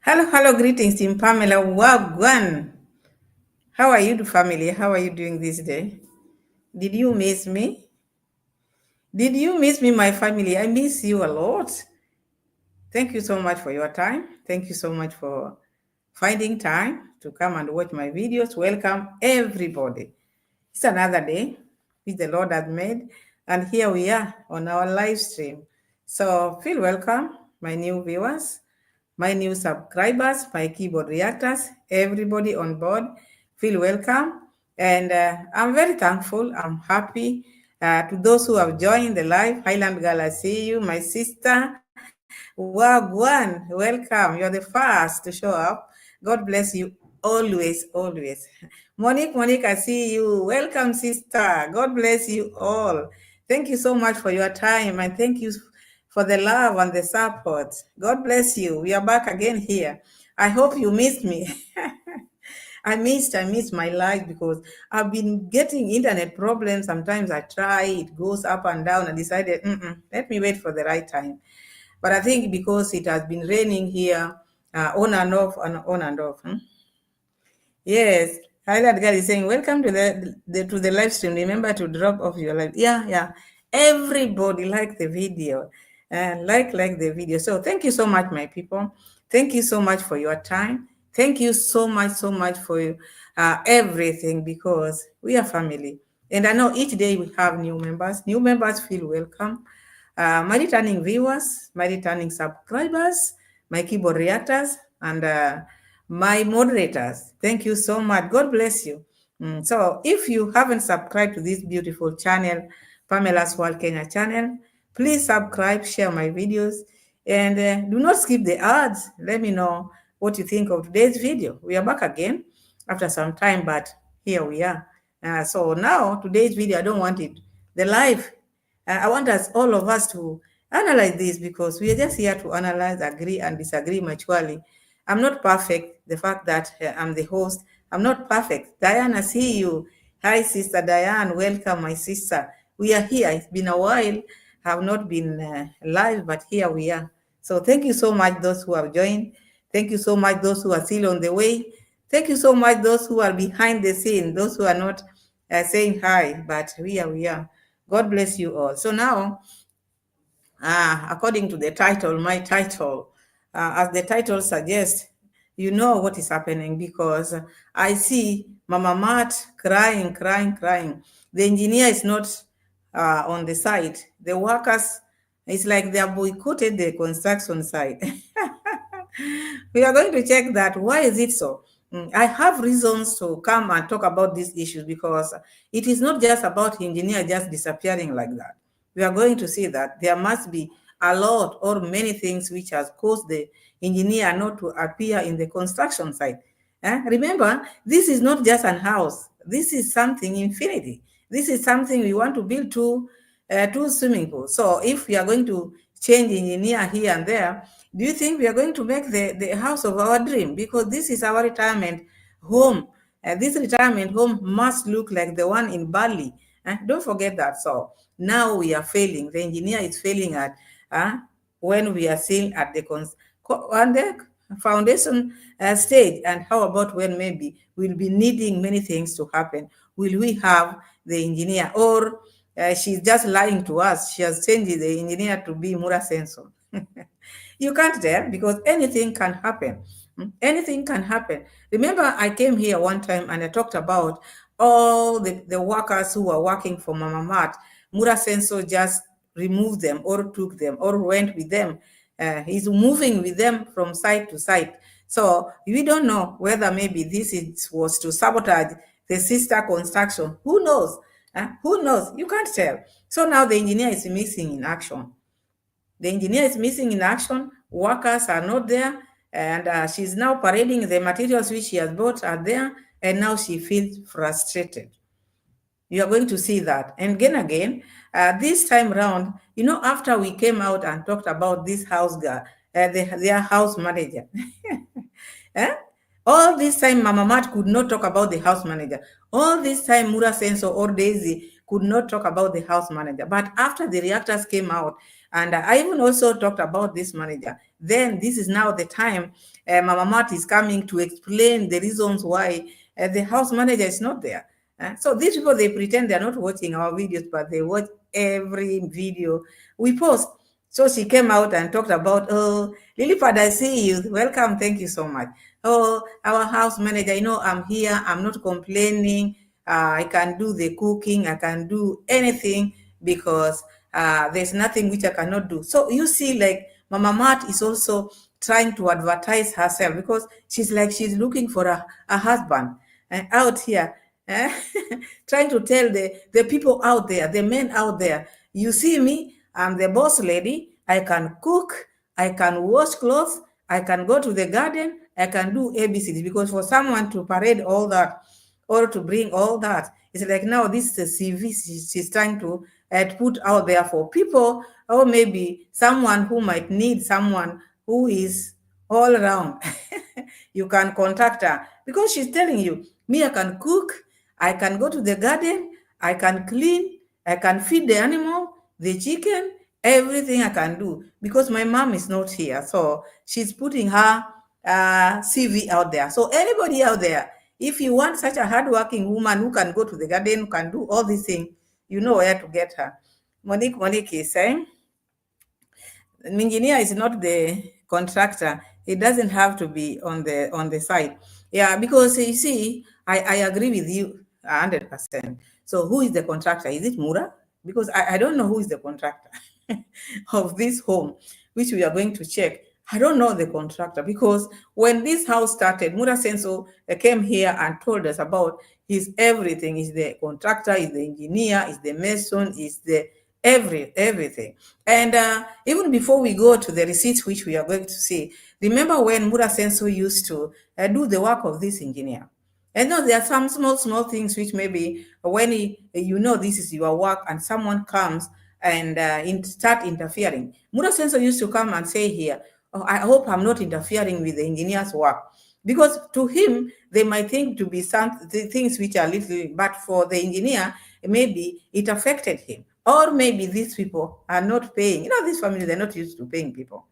Hello, greetings, Team Pamela. Wagwan. How are you, family? How are you doing this day? Did you miss me? Did you miss me, my family? I miss you a lot. Thank you so much for your time. Thank you so much for finding time to come and watch my videos. Welcome, everybody. It's another day which the Lord has made, and here we are on our live stream. So feel welcome, my new viewers, my new subscribers, my keyboard reactors, everybody on board. Feel welcome. And I'm very thankful. I'm happy to those who have joined the live. Highland Girl, I see you. My sister, Wagwan, welcome. You're the first to show up. God bless you always, always. Monique, I see you. Welcome, sister. God bless you all. Thank you so much for your time and thank you for the love and the support. God bless you. We are back again here. I hope you missed me. I missed my life because I've been getting internet problems. Sometimes I try, it goes up and down. I decided, let me wait for the right time. But I think because it has been raining here, on and off and on and off. Yes, Highlight Girl is saying, welcome to the live stream. Remember to drop off your live. Yeah. Everybody like the video. Like the video. So thank you so much, my people. Thank you so much for your time. Thank you so much for everything, because we are family. And I know each day we have new members. New members feel welcome. My returning viewers, my returning subscribers, my keyboard reactors, and my moderators. Thank you so much. God bless you. So if you haven't subscribed to this beautiful channel, Pamela's World Kenya channel, please subscribe, share my videos, and do not skip the ads. Let me know what you think of today's video. We are back again after some time, but here we are. So now today's video, I don't want it. The live, I want us, all of us, to analyze this, because we are just here to analyze, agree, and disagree mutually. I'm not perfect. The fact that I'm the host, I'm not perfect. Diane, I see you. Hi, Sister Diane. Welcome, my sister. We are here. It's been a while. Have not been live, but here we are. So thank you so much, those who have joined. Thank you so much, those who are still on the way. Thank you so much, those who are behind the scene, those who are not saying hi, but we are. God bless you all. So now, according to the title, my title, as the title suggests, you know what is happening, because I see Mama Mat crying. The engineer is not on the site. The workers, it's like they have boycotted the construction site. We are going to check that. Why is it so? I have reasons to come and talk about these issues, because it is not just about engineer just disappearing like that. We are going to see that there must be a lot or many things which has caused the engineer not to appear in the construction site. Remember, this is not just an house. This is something infinity. This is something we want to build two swimming pools. So if we are going to change engineer here and there, do you think we are going to make the house of our dream? Because this is our retirement home. This retirement home must look like the one in Bali. Don't forget that. So now we are failing. The engineer is failing at when we are still at the foundation stage. And how about when maybe we'll be needing many things to happen? Will we have the engineer, or she's just lying to us? She has changed the engineer to be Mura Senso. You can't tell, because anything can happen. Anything can happen. Remember, I came here one time and I talked about all the workers who were working for Mama Mat. Mura Senso just removed them or took them or went with them. He's moving with them from site to site. So we don't know whether maybe this was to sabotage the sister construction. Who knows? Who knows? You can't tell. So now the engineer is missing in action. The engineer is missing in action. Workers are not there. And she's now parading the materials which she has bought are there. And now she feels frustrated. You are going to see that. And again, this time around, after we came out and talked about this house girl, their house manager. All this time, Mama Mat could not talk about the house manager. All this time, Mura Senso or Daisy could not talk about the house manager. But after the reactors came out, and I even also talked about this manager, then this is now the time Mama Mat is coming to explain the reasons why the house manager is not there. So these people, they pretend they're not watching our videos, but they watch every video we post. So she came out and talked about, oh, Lilipad, I see you. Welcome. Thank you so much. Oh, our house manager, I'm here. I'm not complaining. I can do the cooking. I can do anything because there's nothing which I cannot do. So you see, like Mama Mat is also trying to advertise herself because she's looking for a husband out here. Trying to tell the people out there, the men out there, you see me, I'm the boss lady. I can cook, I can wash clothes, I can go to the garden, I can do ABCs. Because for someone to parade all that or to bring all that, it's like now this is a CV she's trying to put out there for people, or maybe someone who might need someone who is all around. You can contact her because she's telling you, me, I can cook, I can go to the garden, I can clean, I can feed the animal, the chicken, everything I can do because my mom is not here. So she's putting her CV out there. So anybody out there, if you want such a hardworking woman who can go to the garden, who can do all these things, you know where to get her. Monique is saying, engineer is not the contractor. It doesn't have to be on the site. Yeah, because you see, I agree with you 100%. So who is the contractor? Is it Mura? Because I don't know who is the contractor of this home, which we are going to check. I don't know the contractor because when this house started, Mura Senso came here and told us about his everything. Is the contractor, is the engineer, is the mason, is the everything. And even before we go to the receipts, which we are going to see, remember when Mura Senso used to do the work of this engineer? And no, there are some small things which maybe when this is your work and someone comes and start interfering. Mura Senso used to come and say here, oh, I hope I'm not interfering with the engineer's work. Because to him, they might think to be some things which are little, but for the engineer, maybe it affected him. Or maybe these people are not paying. This family, they're not used to paying people.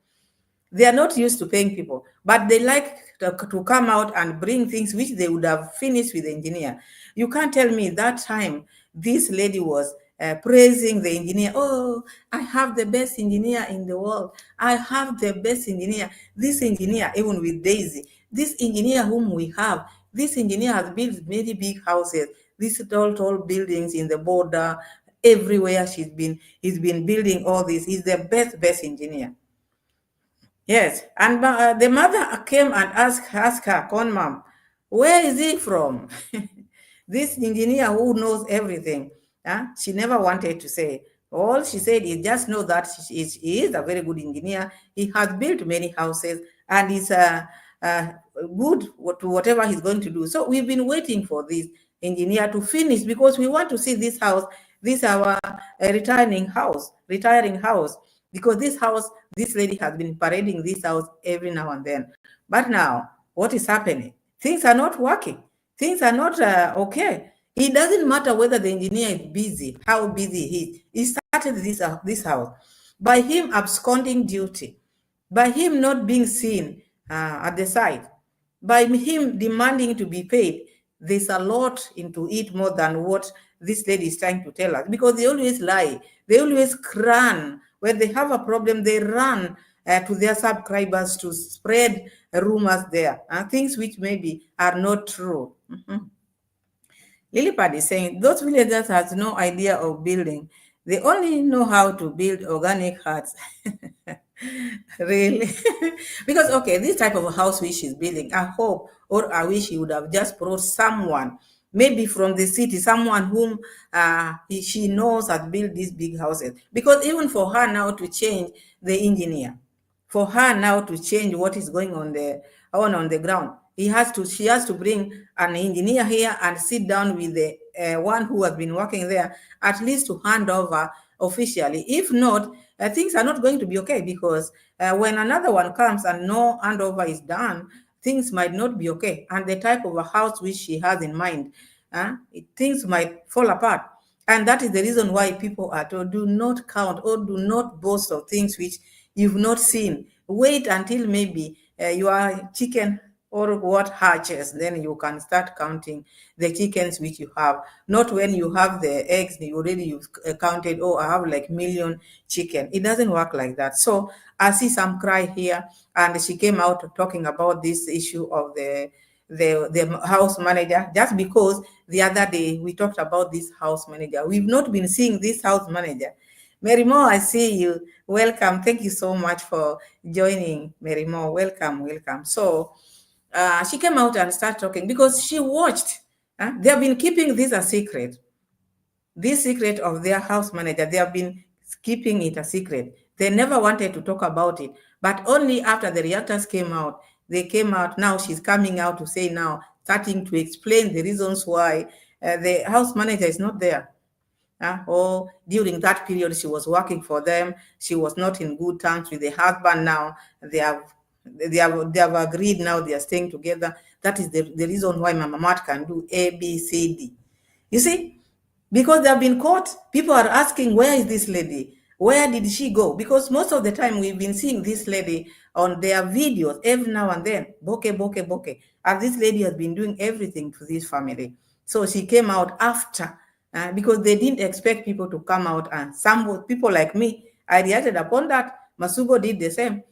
They are not used to paying people, but they like to come out and bring things which they would have finished with the engineer. You can't tell me that time this lady was praising the engineer. Oh, I have the best engineer in the world. I have the best engineer. This engineer, even with Daisy, this engineer whom we have, this engineer has built many big houses, these tall buildings in the border, everywhere he's been building all this. He's the best engineer. Yes, and the mother came and asked her, "Con mom, where is he from?" This engineer who knows everything. She never wanted to say. All she said is just know that he is a very good engineer. He has built many houses and is good to whatever he's going to do. So we've been waiting for this engineer to finish because we want to see this house. This is our retiring house, because this house, this lady has been parading this house every now and then. But now, what is happening? Things are not working. Things are not okay. It doesn't matter whether the engineer is busy, how busy he is. He started this house by him absconding duty, by him not being seen at the site, by him demanding to be paid. There's a lot into it more than what this lady is trying to tell us, because they always lie. They always run. When they have a problem, they run to their subscribers to spread rumors there, things which maybe are not true. Lilipad is saying those villagers has no idea of building. They only know how to build organic huts. Really? Because, okay, this type of a house which she's building, I hope, or I wish he would have just brought someone, maybe from the city, someone whom she knows has built these big houses. Because even for her now to change the engineer, for her now to change what is going on the ground, she has to bring an engineer here and sit down with the one who has been working there, at least to hand over officially. If not, things are not going to be okay, because when another one comes and no handover is done, things might not be okay. And the type of a house which she has in mind, things might fall apart. And that is the reason why people are told, do not count or do not boast of things which you've not seen. Wait until maybe your chicken or what hatches, then you can start counting the chickens which you have. Not when you have the eggs, you've counted, oh, I have like million chicken. It doesn't work like that. So I see some cry here, and she came out talking about this issue of the house manager, just because the other day we talked about this house manager. We've not been seeing this house manager. Mary Mo, I see you. Welcome. Thank you so much for joining, Mary Mo. Welcome, welcome. So she came out and started talking because she watched. They have been keeping this a secret. This secret of their house manager, they have been keeping it a secret. They never wanted to talk about it. But only after the reactors came out, they came out. Now she's coming out to say now, starting to explain the reasons why the house manager is not there. Or during that period, she was working for them. She was not in good terms with the husband. Now they have agreed. Now they are staying together. That is the reason why Mama Mat can do A, B, C, D. You see, because they have been caught. People are asking, where is this lady? Where did she go? Because most of the time we've been seeing this lady on their videos every now and then. Bokeh, bokeh, bokeh. And this lady has been doing everything to this family. So she came out after, because they didn't expect people to come out. And some people like me, I reacted upon that. Masugo did the same.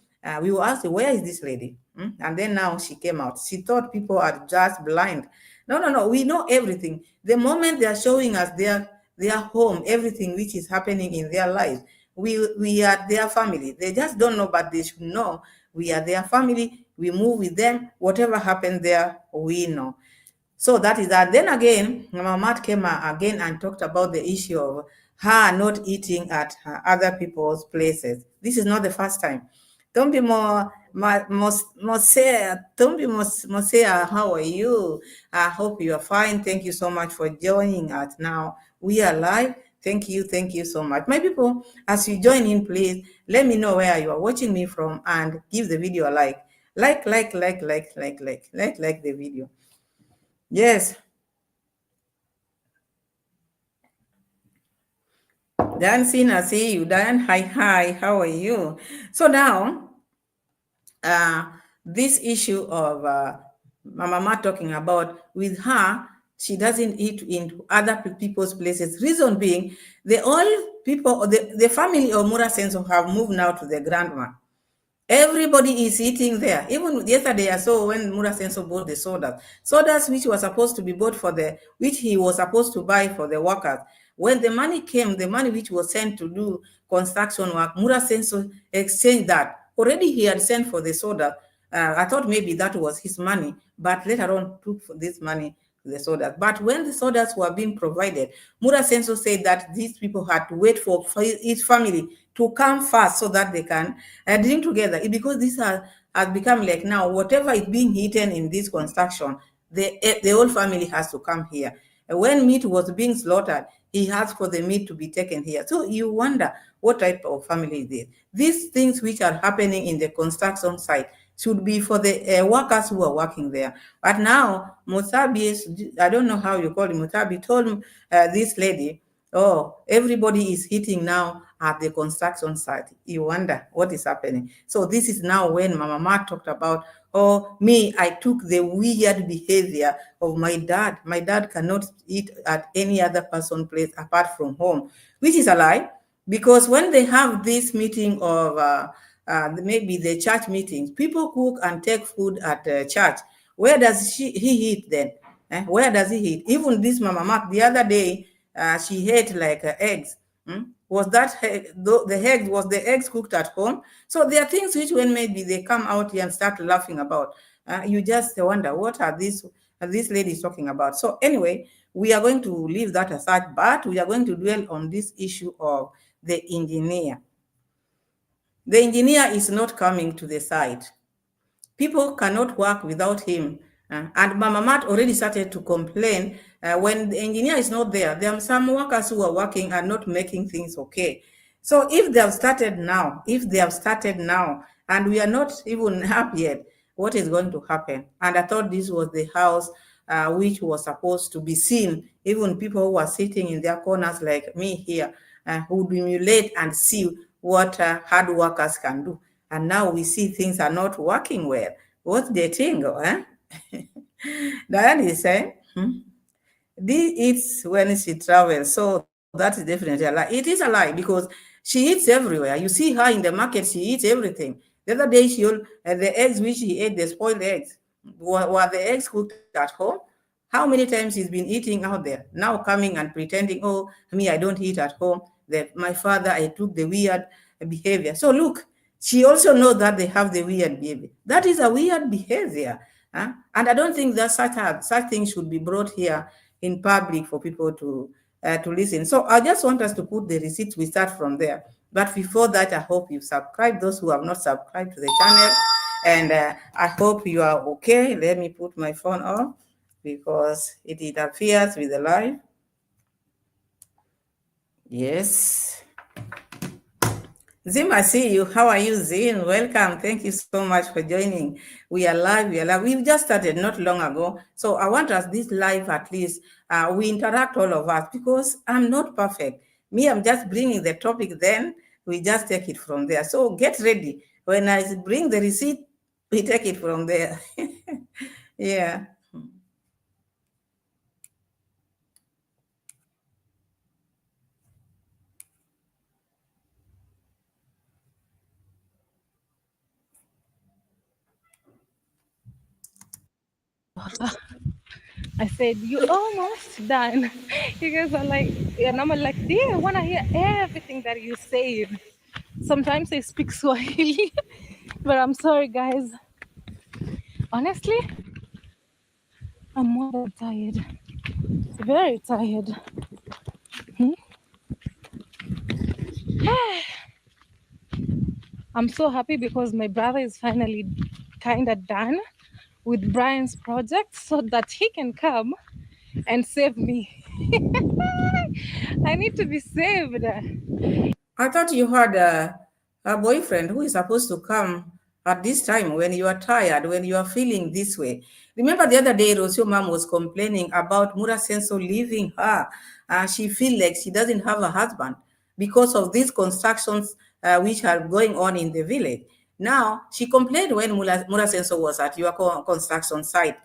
We were asked, where is this lady? And then now she came out. She thought people are just blind. No. We know everything. The moment they are showing us their home, everything which is happening in their lives, we are their family. They just don't know, but they should know we are their family. We move with them. Whatever happened there, we know. So that is that. Then again, Mama Mat came again and talked about the issue of her not eating at other people's places. This is not the first time. Don't be Mosea, how are you? I hope you are fine. Thank you so much for joining us. Now we are live. Thank you so much. My people, as you join in, please let me know where you are watching me from and give the video a like. Like the video. Yes. Dancing, I see you. Dan, hi, how are you? So now, this issue of Mama Ma talking about, with her, she doesn't eat in other people's places. Reason being, the all people, the family of Mura Senso have moved now to the grandma. Everybody is eating there. Even yesterday, I saw when Mura Senso bought the sodas which was supposed to be bought which he was supposed to buy for the workers. When the money came, the money which was sent to do construction work, Mura Senso exchanged that. Already he had sent for the soda. I thought maybe that was his money, but later on took this money the sodas. But when the sodas were being provided, Mura Senso said that these people had to wait for each family to come first so that they can drink together. Because this has become like now, whatever is being eaten in this construction, the whole family has to come here. When meat was being slaughtered, he asked for the meat to be taken here. So you wonder what type of family is this? These things which are happening in the construction site should be for the workers who are working there. But now, Mutabi, I don't know how you call him, Mutabi told this lady, oh, everybody is eating now at the construction site. You wonder what is happening. So this is now when Mama Ma talked about, oh, me, I took the weird behavior of my dad. My dad cannot eat at any other person's place apart from home, which is a lie. Because when they have this meeting of maybe the church meetings, people cook and take food at church. Where does he eat then? Where does he eat? Even this Mama Mark, the other day, she ate like eggs. Was that the eggs cooked at home? So there are things which when maybe they come out here and start laughing about, you just wonder what are these ladies talking about. So anyway, we are going to leave that aside, but we are going to dwell on this issue of the engineer. The engineer is not coming to the site. People cannot work without him. And Mama Mat already started to complain when the engineer is not there. There are some workers who are working and not making things okay. So if they have started now, and we are not even up yet, what is going to happen? And I thought this was the house which was supposed to be seen. Even people who are sitting in their corners like me here, who emulate and see what hard workers can do. And now we see things are not working well. What's the thing? Diane is saying, Dee eats when she travels, so that is definitely a lie. It is a lie because she eats everywhere. You see her in the market, she eats everything. The other day, the eggs which she ate, the spoiled eggs, were the eggs cooked at home? How many times she's been eating out there? Now coming and pretending, oh, me, I don't eat at home. My father, I took the weird behavior. So look, she also knows that they have the weird behavior. That is a weird behavior. And I don't think that such things should be brought here in public for people to listen. So I just want us to put the receipts. We start from there. But before that, I hope you subscribe, those who have not subscribed to the channel. And I hope you are okay. Let me put my phone off because it interferes with the live. Yes. Zim, I see you. How are you, Zim? Welcome. Thank you so much for joining. We are live. We've just started not long ago. So I want us this live at least. We interact, all of us, because I'm not perfect. Me, I'm just bringing the topic, then we just take it from there. So get ready. When I bring the receipt, we take it from there. Yeah. I said, "You almost done." You guys are like, and I'm like, "Yeah, I want to hear everything that you say." Sometimes I speak Swahili, but I'm sorry, guys. Honestly, I'm more than tired. Very tired. I'm so happy because my brother is finally kind of done with Brian's project so that he can come and save me. I need to be saved. I thought you had a boyfriend who is supposed to come at this time when you are tired, when you are feeling this way. Remember the other day, Rosio mom was complaining about Mura Senso leaving her. She feels like she doesn't have a husband because of these constructions which are going on in the village. Now, she complained when Mura Senso was at your construction site.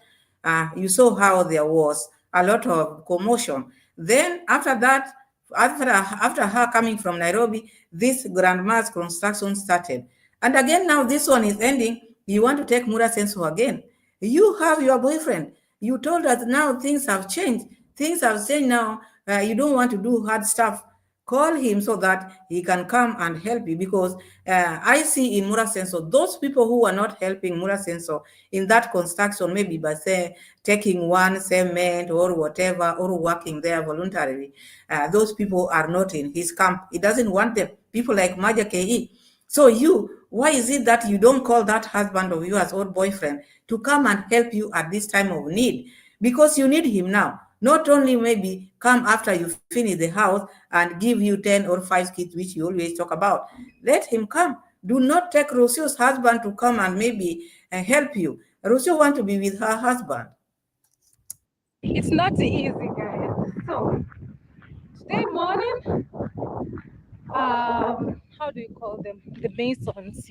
You saw how there was a lot of commotion. Then after that, after her coming from Nairobi, this grandma's construction started. And again, now this one is ending. You want to take Mura Senso again. You have your boyfriend. You told us now things have changed. Things have changed now. You don't want to do hard stuff. Call him so that he can come and help you because I see in Mura Senso, those people who are not helping Mura Senso in that construction, maybe by say taking one cement or whatever, or working there voluntarily, those people are not in his camp. He doesn't want them. People like Maja Ke. So why is it that you don't call that husband of yours or boyfriend to come and help you at this time of need? Because you need him now. Not only maybe come after you finish the house and give you 10 or 5 kids, which you always talk about. Let him come. Do not take Rosio's husband to come and maybe help you. Rosio want to be with her husband. It's not easy, guys. So today morning, how do you call them? The Masons,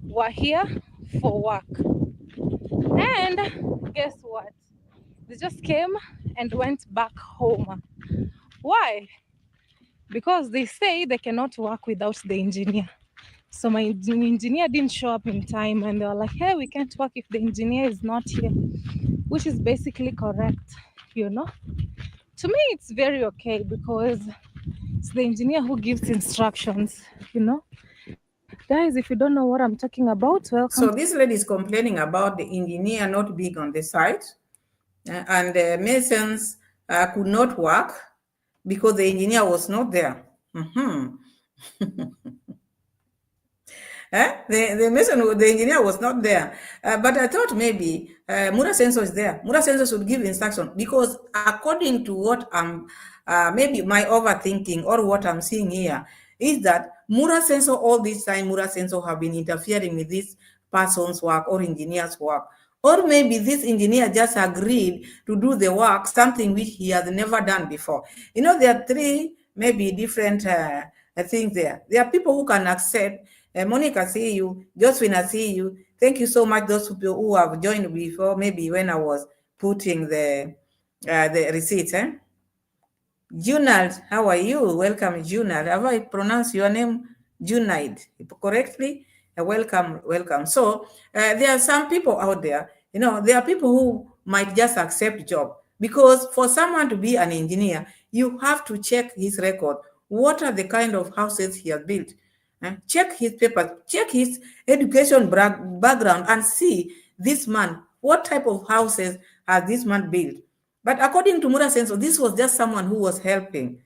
were here for work. And guess what? They just came and went back home. Why? Because they say they cannot work without the engineer. So my engineer didn't show up in time, and they were like, hey, we can't work if the engineer is not here, which is basically correct, To me, it's very okay because it's the engineer who gives instructions, Guys, if you don't know what I'm talking about, welcome. So this lady is complaining about the engineer not being on the site, and the masons could not work because the engineer was not there. The engineer was not there. But I thought maybe Mura Senso is there. Mura Senso should give instruction because according to what maybe my overthinking or what I'm seeing here is that Mura Senso all this time, Mura Senso have been interfering with this person's work or engineer's work. Or maybe this engineer just agreed to do the work, something which he has never done before. You know, there are three maybe different things there. There are people who can accept. Monica, see you. Josephine, I see you. Thank you so much, those people who have joined before, maybe when I was putting the receipts. Junald, how are you? Welcome, Junald. Have I pronounced your name Junaid correctly? Welcome, welcome. So there are some people out there, you know, there are people who might just accept job because for someone to be an engineer, you have to check his record. What are the kind of houses he has built? Check his papers, check his education background and see this man, what type of houses has this man built? But according to Mura Senso, this was just someone who was helping.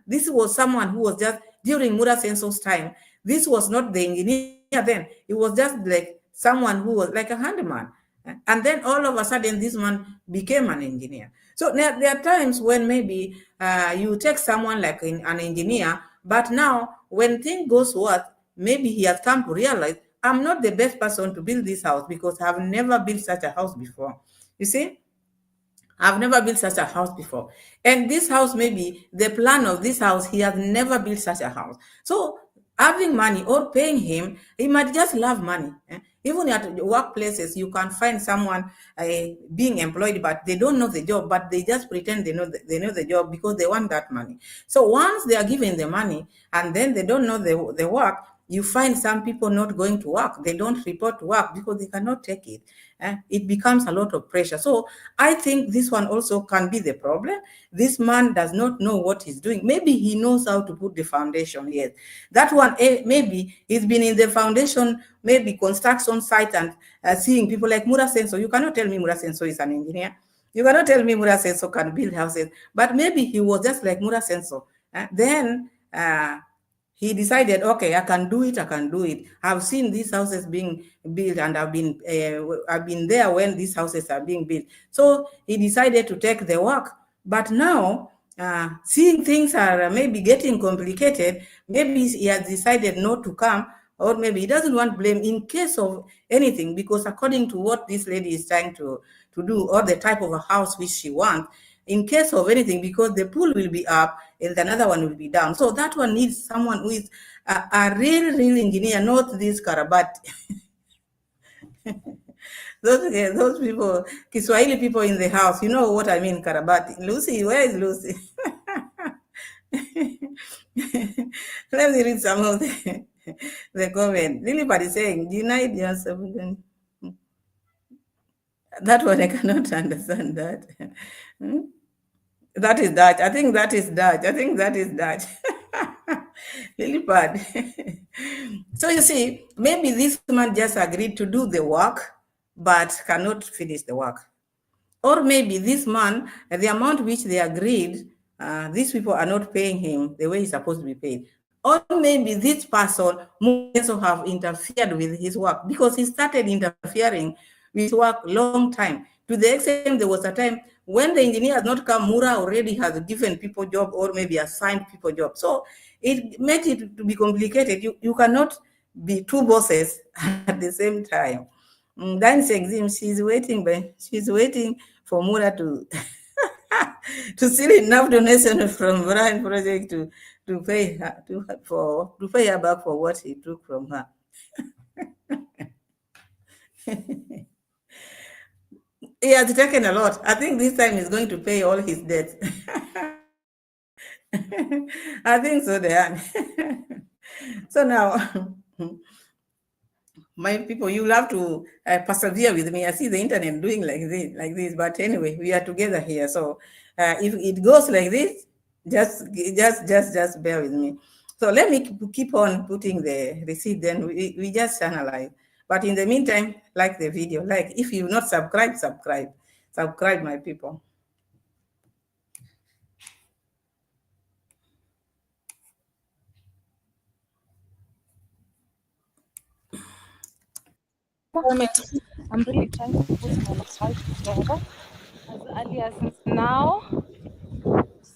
This was someone who was just during Mura Senso's time. This was not the engineer then. It was just like someone who was like a handyman. And then all of a sudden, this man became an engineer. So there are times when maybe you take someone like an engineer, but now when things goes worse, maybe he has come to realize I'm not the best person to build this house because I've never built such a house before. You see? I've never built such a house before. And this house, maybe the plan of this house, he has never built such a house. So having money or paying him, he might just love money. Even at workplaces, you can find someone being employed, but they don't know the job, but they just pretend they know the job because they want that money. So once they are given the money and then they don't know the work, you find some people not going to work. They don't report to work because they cannot take it. It becomes a lot of pressure. So I think this one also can be the problem. This man does not know what he's doing. Maybe he knows how to put the foundation. Yes, that one maybe he's been in the foundation, maybe construction site and seeing people like Mura Senso. You cannot tell me Mura Senso is an engineer. You cannot tell me Mura Senso can build houses. But maybe he was just like Mura Senso. Then he decided, okay, I can do it. I've seen these houses being built and I've been there when these houses are being built. So he decided to take the work. But now, seeing things are maybe getting complicated, maybe he has decided not to come, or maybe he doesn't want blame in case of anything, because according to what this lady is trying to do, or the type of a house which she wants, in case of anything, because the pool will be up and another one will be down. So that one needs someone who is a real engineer, not this karabati. Those people, Kiswahili people in the house, you know what I mean, karabati. Lucy, where is Lucy? Let me read some of the comment. Lilipad is saying, denied yourself. That one I cannot understand that. That is Dutch. I think that is Dutch. Lilipad. So you see, maybe this man just agreed to do the work, but cannot finish the work. Or maybe this man, the amount which they agreed, these people are not paying him the way he's supposed to be paid. Or maybe this person must also have interfered with his work because he started interfering with work long time. To the extent there was a time when the engineer has not come, Mura already has given people job or maybe assigned people job. So it makes it to be complicated. You cannot be two bosses at the same time. Dancing, she's waiting for Mura to to steal enough donation from Brian Project to pay her to pay her back for what he took from her. He has taken a lot. I think this time he's going to pay all his debts. I think so, Diane. So now, my people, you'll have to persevere with me. I see the internet doing like this. But anyway, we are together here. So if it goes like this, just bear with me. So let me keep on putting the receipt. Then we just analyze. But in the meantime, like the video. Like if you've not subscribed, subscribe, my people. I'm really trying to put my life together as early as now.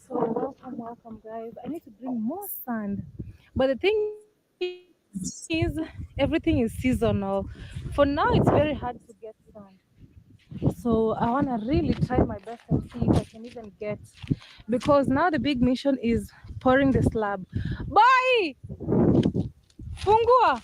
So welcome, guys. I need to bring more sand, but the thing is, everything is seasonal. For now, it's very hard to get sand. So I want to really try my best and see if I can even get, because now the big mission is pouring the slab. Boy, fungua.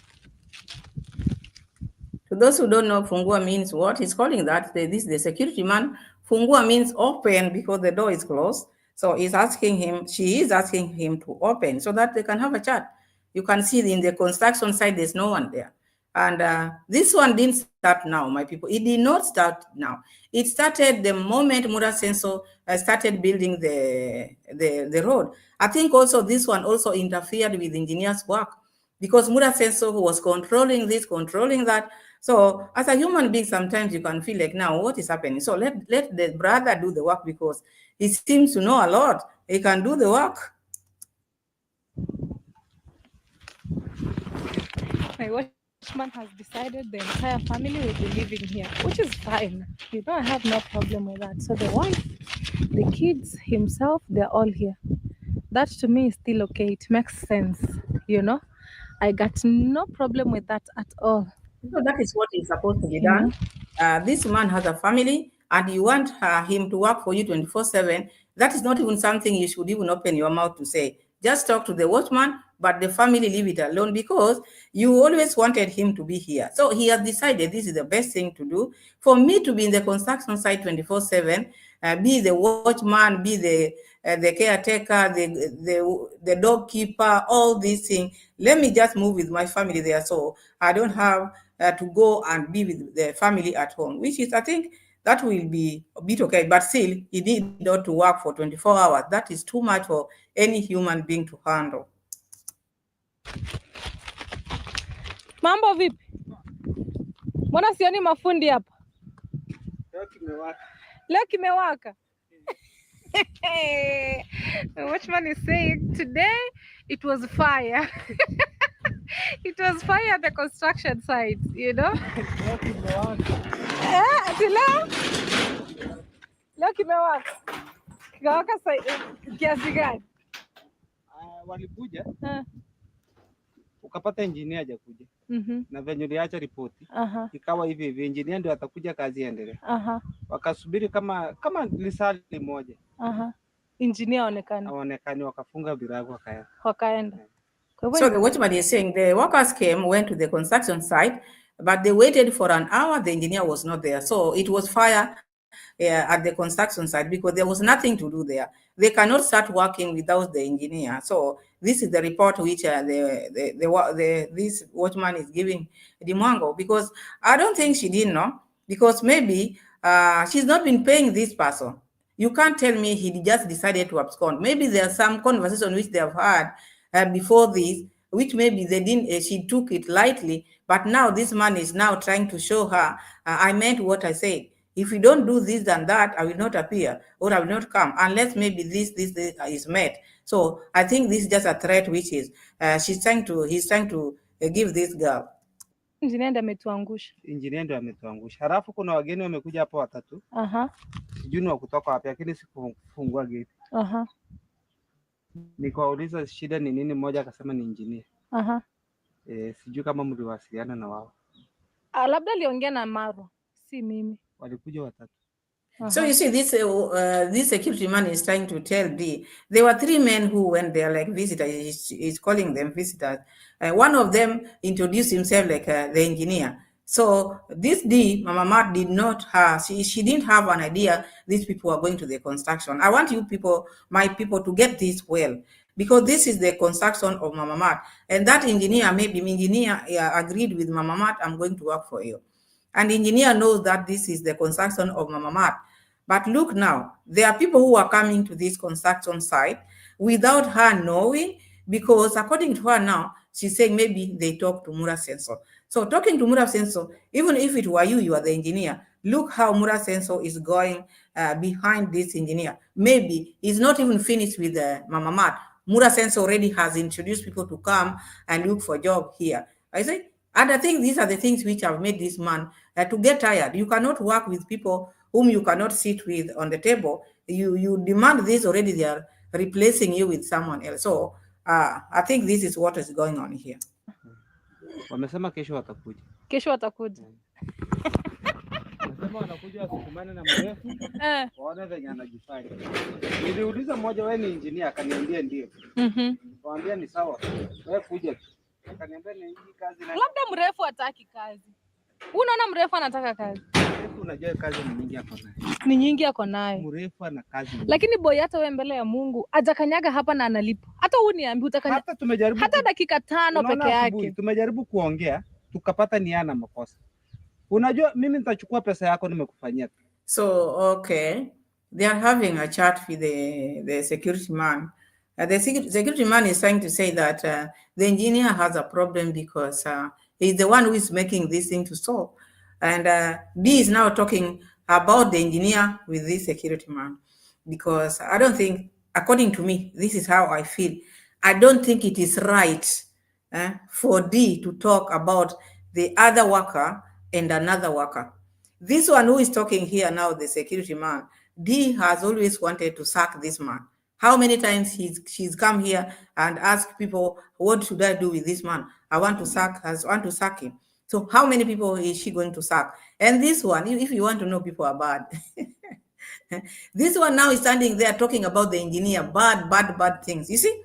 To those who don't know, fungua means what? He's calling that this is the security man. Fungua means open because the door is closed. So he's asking him, she is asking him to open so that they can have a chat. You can see in the construction site, there's no one there. And this one didn't start now, my people. It did not start now. It started the moment Mura Senso started building the road. I think also this one also interfered with engineers' work because Mura Senso was controlling this, controlling that. So as a human being, sometimes you can feel like, now what is happening? So let the brother do the work because he seems to know a lot. He can do the work. My watchman has decided the entire family will be living here, which is fine. You know, I have no problem with that. So the wife, the kids, himself, they're all here. That to me is still okay. It makes sense, you know. I got no problem with that at all. So that is what is supposed to be You know? done. This man has a family and you want him to work for you 24/7. That is not even something you should even open your mouth to say. Just talk to the watchman, but the family leave it alone because you always wanted him to be here. So he has decided this is the best thing to do. For me to be in the construction site 24/7, be the watchman, be the caretaker, the dog keeper, all these things. Let me just move with my family there so I don't have to go and be with the family at home, which is, I think, that will be a bit okay. But still, he need not to work for 24 hours. That is too much for any human being to handle. Mambo vipi? Mbona sioni mafundi hapa? Leo kimewaka. The watchman is saying today it was fire. It was fire at the construction site, you know? Ati leo kimewaka. Kikawaka kiasi gani? Walikuja ukapata engineer hajakuja. Na venye uliacha ripoti ikawa hivi hivi, engineer ndio atakuja, kazi iendelee. Wakasubiri kama lisali moja. Engineer aonekane, wakafunga virago wakaenda. So the watchman is saying the workers came, went to the construction site, but they waited for an hour. The engineer was not there. So it was fire at the construction site because there was nothing to do there. They cannot start working without the engineer. So this is the report which this watchman is giving the Mwangos, because I don't think she didn't know, because maybe she's not been paying this person. You can't tell me he just decided to abscond. Maybe there's some conversation which they have had before this, which maybe they didn't, she took it lightly, but now this man is now trying to show her, I meant what I said. If you don't do this and that, I will not appear or I will not come unless maybe this is met. So I think this is just a threat, which is he's trying to give this girl. Engineer ndo ametuangusha. Halafu kuna wageni wamekuja hapo watatu. Sijui ni wa kutoka wapi, lakini sikufungua gate. Nikawauliza shida ni nini, mmoja akasema ni engineer. Sijui kama mliwasiliana na wao. Labda aliongea na MARWA, si mimi. Walikuja watatu. So you see, this security man is trying to tell D. There were 3 men who went there like visitors. He's calling them visitors. One of them introduced himself like the engineer. So this D, Mama Mat did not have, she didn't have an idea these people are going to the construction. I want you people, my people, to get this well, because this is the construction of Mama Mat. And that engineer, maybe engineer agreed with Mama Mat, I'm going to work for you. And the engineer knows that this is the construction of Mama Mat. But look now, there are people who are coming to this construction site without her knowing, because according to her now, she's saying maybe they talk to Mura Senso. So talking to Mura Senso, even if it were you are the engineer, look how Mura Senso is going behind this engineer. Maybe he's not even finished with Mama Mat. Mura Senso already has introduced people to come and look for a job here. I say, and I think these are the things which have made this man to get tired. You cannot work with people whom you cannot sit with on the table. You demand this already, they are replacing you with someone else. So I think this is what is going on here. Wamesema kesho watakuja. Kesho watakuja. Wanasema wanakuja wasukumane na mrefu waone venye anajifanya. Niliuliza mmoja, wewe ni engineer? Akaniambia ndio. Nikamwambia ni sawa, wewe kuja. Akaniambia ni hii kazi na labda mrefu hataki kazi. Unaona mrefu anataka kazi. Mrefu unajua kazi ni nyingi hapo naye. Ni nyingi ako naye. Mrefu ana kazi nyingi. Lakini boy, hata wewe mbele ya Mungu ajakanyaga hapa na analipa. Hata uniambie utakanyaga. Hata tumejaribu. Hata dakika 5 peke yake. Tumejaribu kuongea, tukapata ni ana makosa. Unajua mimi nitachukua pesa yako nimekufanyia. So okay, they are having a chat with the security man. The security man is trying to say that the engineer has a problem because he's the one who is making this thing to stop. And D is now talking about the engineer with this security man, because I don't think, according to me, this is how I feel. I don't think it is right for D to talk about the other worker and another worker. This one who is talking here now, the security man, D has always wanted to sack this man. How many times she's come here and asked people, what should I do with this man? I want to sack him. So how many people is she going to sack? And this one, if you want to know people are bad, this one now is standing there talking about the engineer, bad things. You see?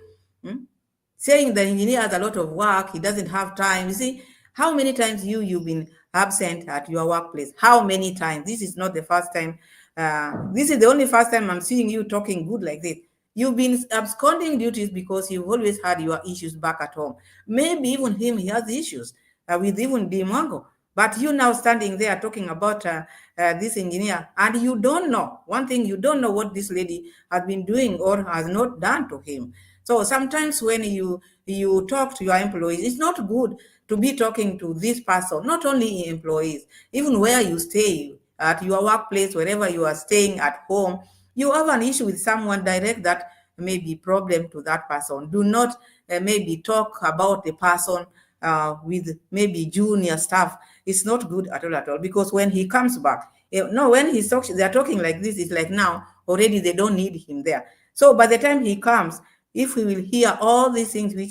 Saying the engineer has a lot of work, he doesn't have time. You see, how many times you've been absent at your workplace? How many times? This is not the first time. This is the only first time I'm seeing you talking good like this. You've been absconding duties because you've always had your issues back at home. Maybe even him, he has issues with even the Mwangos. But you now standing there talking about this engineer, and you don't know. One thing, you don't know what this lady has been doing or has not done to him. So sometimes when you talk to your employees, it's not good to be talking to this person, not only employees, even where you stay, at your workplace, wherever you are staying at home, you have an issue with someone, direct that maybe problem to that person. Do not maybe talk about the person with maybe junior staff. It's not good at all, because when he comes back, when they're talking like this, it's like now already they don't need him there. So by the time he comes, if we will hear all these things which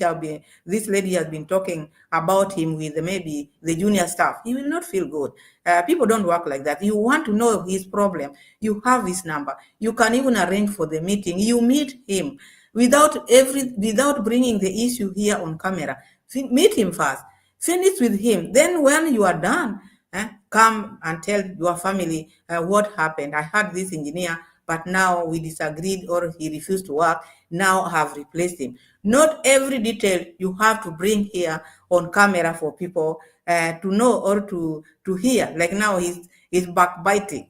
this lady has been talking about him with maybe the junior staff, he will not feel good. People don't work like that. You want to know his problem, you have his number. You can even arrange for the meeting. You meet him without bringing the issue here on camera. Meet him first, finish with him. Then when you are done, come and tell your family what happened. I had this engineer, but now we disagreed or he refused to work. Now I have replaced him. Not every detail you have to bring here on camera for people to know or to hear. Like now he's backbiting.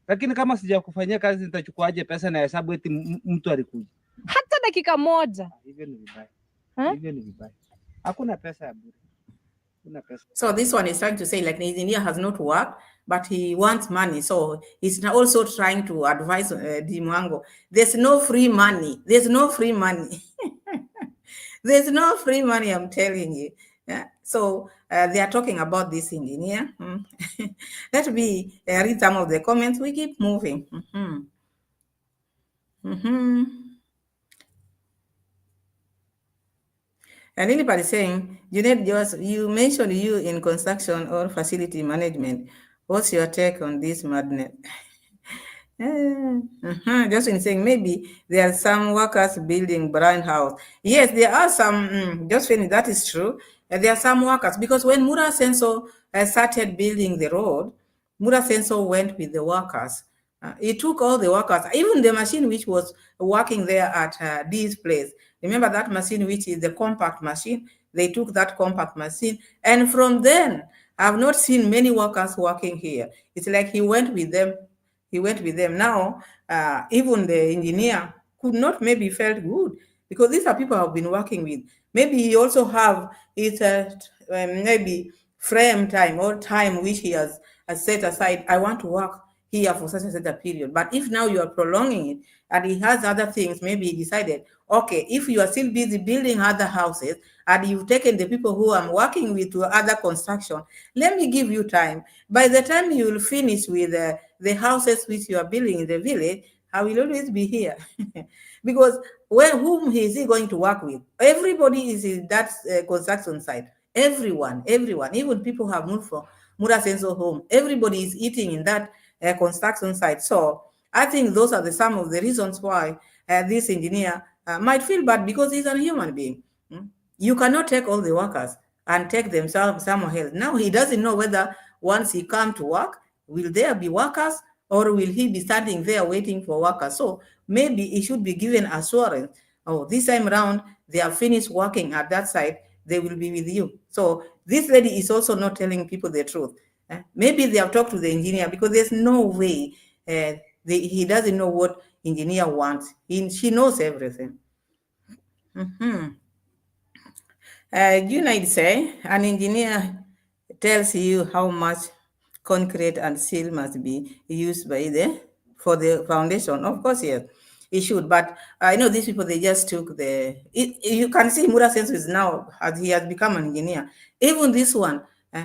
Lakini kama sijakufanyia kazi nitachukuaje pesa na hesabu eti mtu alikuja? Hata dakika moja. Hivyo ni vibaya. Hivyo ni vibaya. Hakuna pesa ya bure. So this one is trying to say like the engineer has not worked, but he wants money. So he's also trying to advise the Mwangos. There's no free money. There's no free money. There's no free money, I'm telling you. Yeah. So they are talking about this engineer. Let me read some of the comments. We keep moving. And anybody saying, you mentioned you in construction or facility management. What's your take on this madness? Just in saying, maybe there are some workers building brand house. Yes, there are some. Just saying that is true. There are some workers, because when Mura Senso started building the road, Mura Senso went with the workers. He took all the workers, even the machine which was working there at DEES place. Remember that machine, which is the compact machine? They took that compact machine. And from then, I've not seen many workers working here. It's like he went with them. He went with them. Now, even the engineer could not maybe felt good, because these are people I've been working with. Maybe he also have his maybe frame time or time which he has set aside. I want to work here for such and such a period. But if now you are prolonging it and he has other things, maybe he decided, okay, if you are still busy building other houses and you've taken the people who I'm working with to other construction, let me give you time. By the time you will finish with the houses which you are building in the village, I will always be here. Because whom is he going to work with? Everybody is in that construction site. Everyone, even people who have moved Murasenso home. Everybody is eating in that construction site. So I think those are some of the reasons why this engineer might feel bad, because he's a human being. You cannot take all the workers and take themselves somewhere else. Now he doesn't know whether once he come to work, will there be workers, or will he be standing there waiting for workers? So maybe he should be given assurance. Oh, this time around, they are finished working at that site, they will be with you. So this lady is also not telling people the truth. Maybe they have talked to the engineer, because there's no way he doesn't know what engineer wants. She knows everything. Junaid say, an engineer tells you how much concrete and steel must be used for the foundation. Of course, yes, it should. But I know these people, they just took you can see Mura Senso is now, as he has become an engineer. Even this one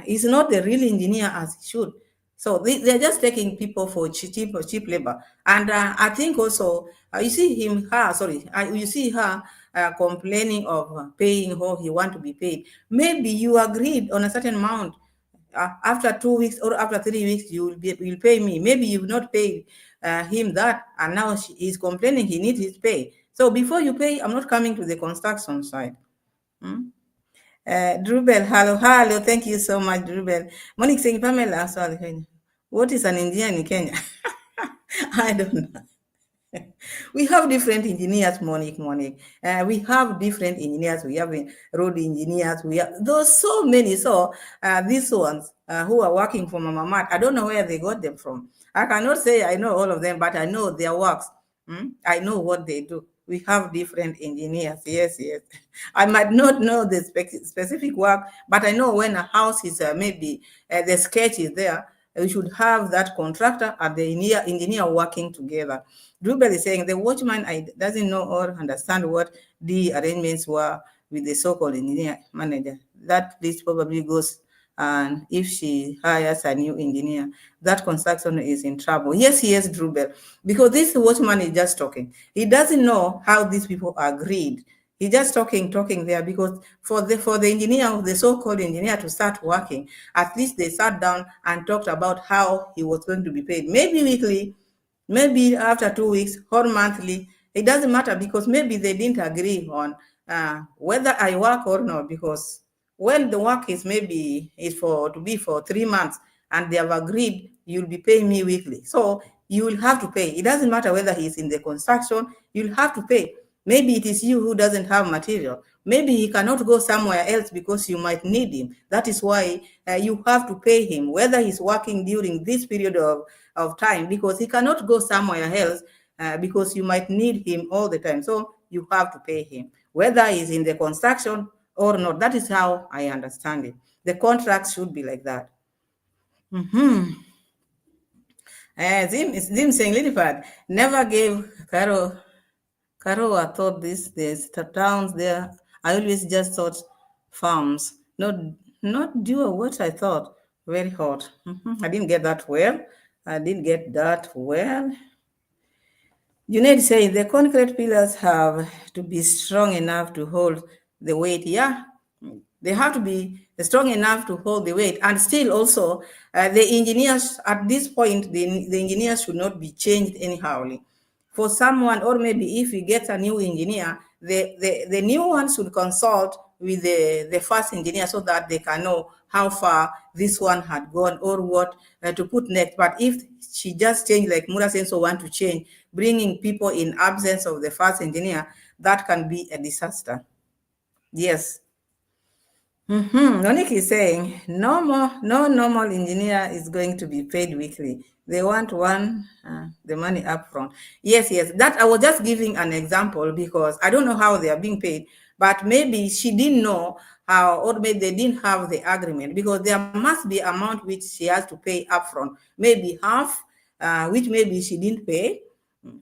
is not the real engineer as he should. So they're just taking people for cheap labor. And I think also, you see you see her complaining of paying how he want to be paid. Maybe you agreed on a certain amount. After 2 weeks or after 3 weeks, you will pay me. Maybe you've not paid him that, and now he's complaining he needs his pay. So before you pay, I'm not coming to the construction side. Drubel, hello, thank you so much, Drubel. Monique saying, Pamela, sorry, what is an engineer in Kenya? I don't know. We have different engineers, Monique. We have different engineers. We have road engineers. We have those so many. So these ones who are working for Mama Mat, I don't know where they got them from. I cannot say I know all of them, but I know their works. I know what they do. We have different engineers. Yes. I might not know the specific work, but I know when a house is maybe the sketch is there, we should have that contractor and the engineer working together. Drubel is saying the watchman doesn't know or understand what the arrangements were with the so-called engineer manager. That list probably goes, and if she hires a new engineer, that construction is in trouble. Yes, Drubel, because this watchman is just talking. He doesn't know how these people agreed. He's just talking there, because for the engineer, the so-called engineer, to start working, at least they sat down and talked about how he was going to be paid. Maybe weekly, maybe after 2 weeks, or monthly. It doesn't matter, because maybe they didn't agree on whether I work or not, because when the work is to be for 3 months, and they have agreed you'll be paying me weekly. So you will have to pay. It doesn't matter whether he's in the construction, you'll have to pay. Maybe it is you who doesn't have material. Maybe he cannot go somewhere else because you might need him. That is why you have to pay him, whether he's working during this period of time, because he cannot go somewhere else because you might need him all the time. So you have to pay him, whether he's in the construction or not. That is how I understand it. The contract should be like that. Zim saying, Lilipad never gave Carol, I thought there's towns there. I always just thought farms. Not do what I thought. Very hot. I didn't get that well. Junaid saying the concrete pillars have to be strong enough to hold the weight. Yeah, they have to be strong enough to hold the weight. And still also, the engineers, at this point, the engineers should not be changed anyhow. For someone, or maybe if we get a new engineer, the new one should consult with the first engineer, so that they can know how far this one had gone or what to put next. But if she just changed, like Mura Senso want to change, bringing people in absence of the first engineer, that can be a disaster. Yes. Nonik is saying no normal engineer is going to be paid weekly. They want the money up front. Yes. That I was just giving an example, because I don't know how they are being paid, but maybe she didn't know how, or maybe they didn't have the agreement, because there must be amount which she has to pay upfront. Maybe half, which maybe she didn't pay,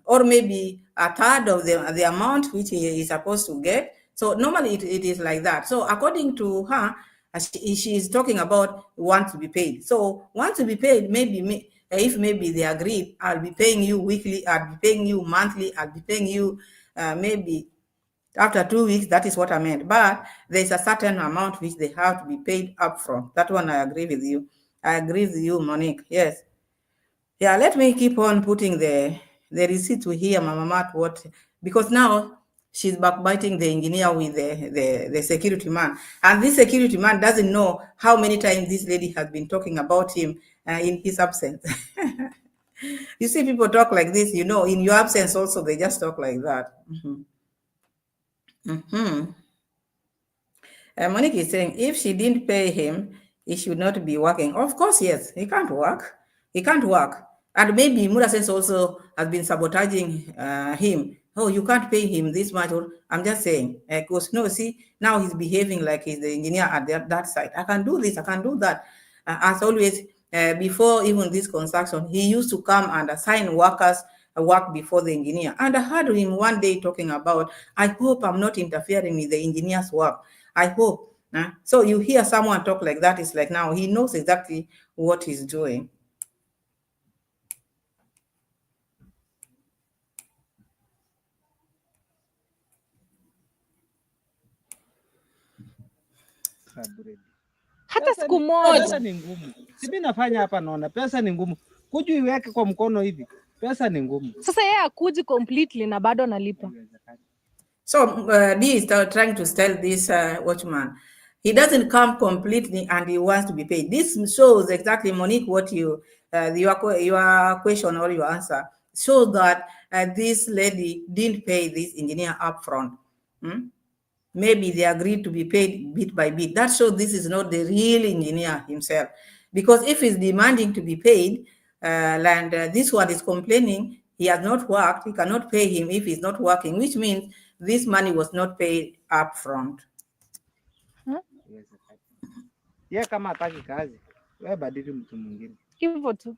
or maybe a third of the amount which he is supposed to get. So normally it is like that. So according to her, she is talking about want to be paid. So want to be paid, maybe if maybe they agreed, I'll be paying you weekly, I'll be paying you monthly, I'll be paying you maybe after 2 weeks. That is what I meant. But there's a certain amount which they have to be paid upfront. That one I agree with you. I agree with you, Monique. Yes. Yeah, let me keep on putting the receipt to hear Mama Mat what, because now she's backbiting the engineer with the security man. And this security man doesn't know how many times this lady has been talking about him in his absence. You see, people talk like this, you know, in your absence also, they just talk like that. Monique is saying if she didn't pay him, he should not be working. Of course, yes, he can't work. He can't work. And maybe Murasense also has been sabotaging him. Oh, you can't pay him this much. Or I'm just saying, because no, see, now he's behaving like he's the engineer at that side. I can do this, I can do that. As always, before even this construction, he used to come and assign workers work before the engineer. And I heard him one day talking about, I hope I'm not interfering with the engineer's work. I hope. So you hear someone talk like that, it's like now he knows exactly what he's doing. Hata siku moja. Pesa ni ngumu. Mimi nafanya hapa naona pesa ni ngumu. Kuju iweke kwa mkono hivi. Pesa ni ngumu. Sasa yeye akuji completely na bado analipa. So DEES is trying to tell this watchman, he doesn't come completely and he wants to be paid. This shows exactly, Monique, what your question or your answer shows that this lady didn't pay this engineer upfront. Maybe they agreed to be paid bit by bit. That shows this is not the real engineer himself. Because if he's demanding to be paid, and this one is complaining he has not worked, he cannot pay him if he's not working, which means this money was not paid up front. Kama hataki kazi, wewe badili mtu mwingine. Hivyo tu.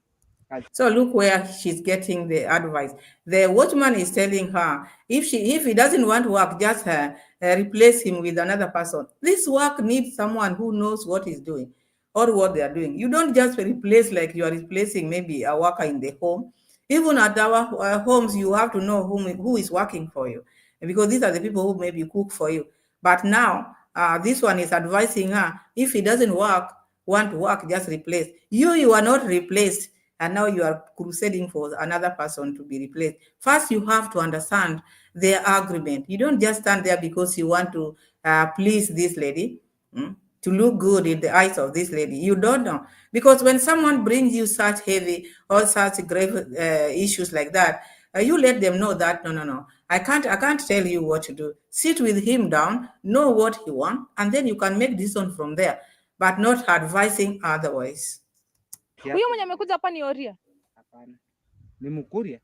So look where she's getting the advice. The watchman is telling her, if he doesn't want to work, just replace him with another person. This work needs someone who knows what he's doing or what they are doing. You don't just replace like you are replacing maybe a worker in the home. Even at our homes, you have to know who is working for you, because these are the people who maybe cook for you. But now, this one is advising her, if he doesn't want to work, just replace. You are not replaced, and now you are crusading for another person to be replaced. First, you have to understand their agreement. You don't just stand there because you want to please this lady, to look good in the eyes of this lady. You don't know. Because when someone brings you such heavy or such grave issues like that, you let them know that, no, I can't tell you what to do. Sit with him down, know what he wants, and then you can make decision from there, but not advising otherwise. Huyo mwenye amekuja hapa ni Oria? Hapana. Ni Mkuria.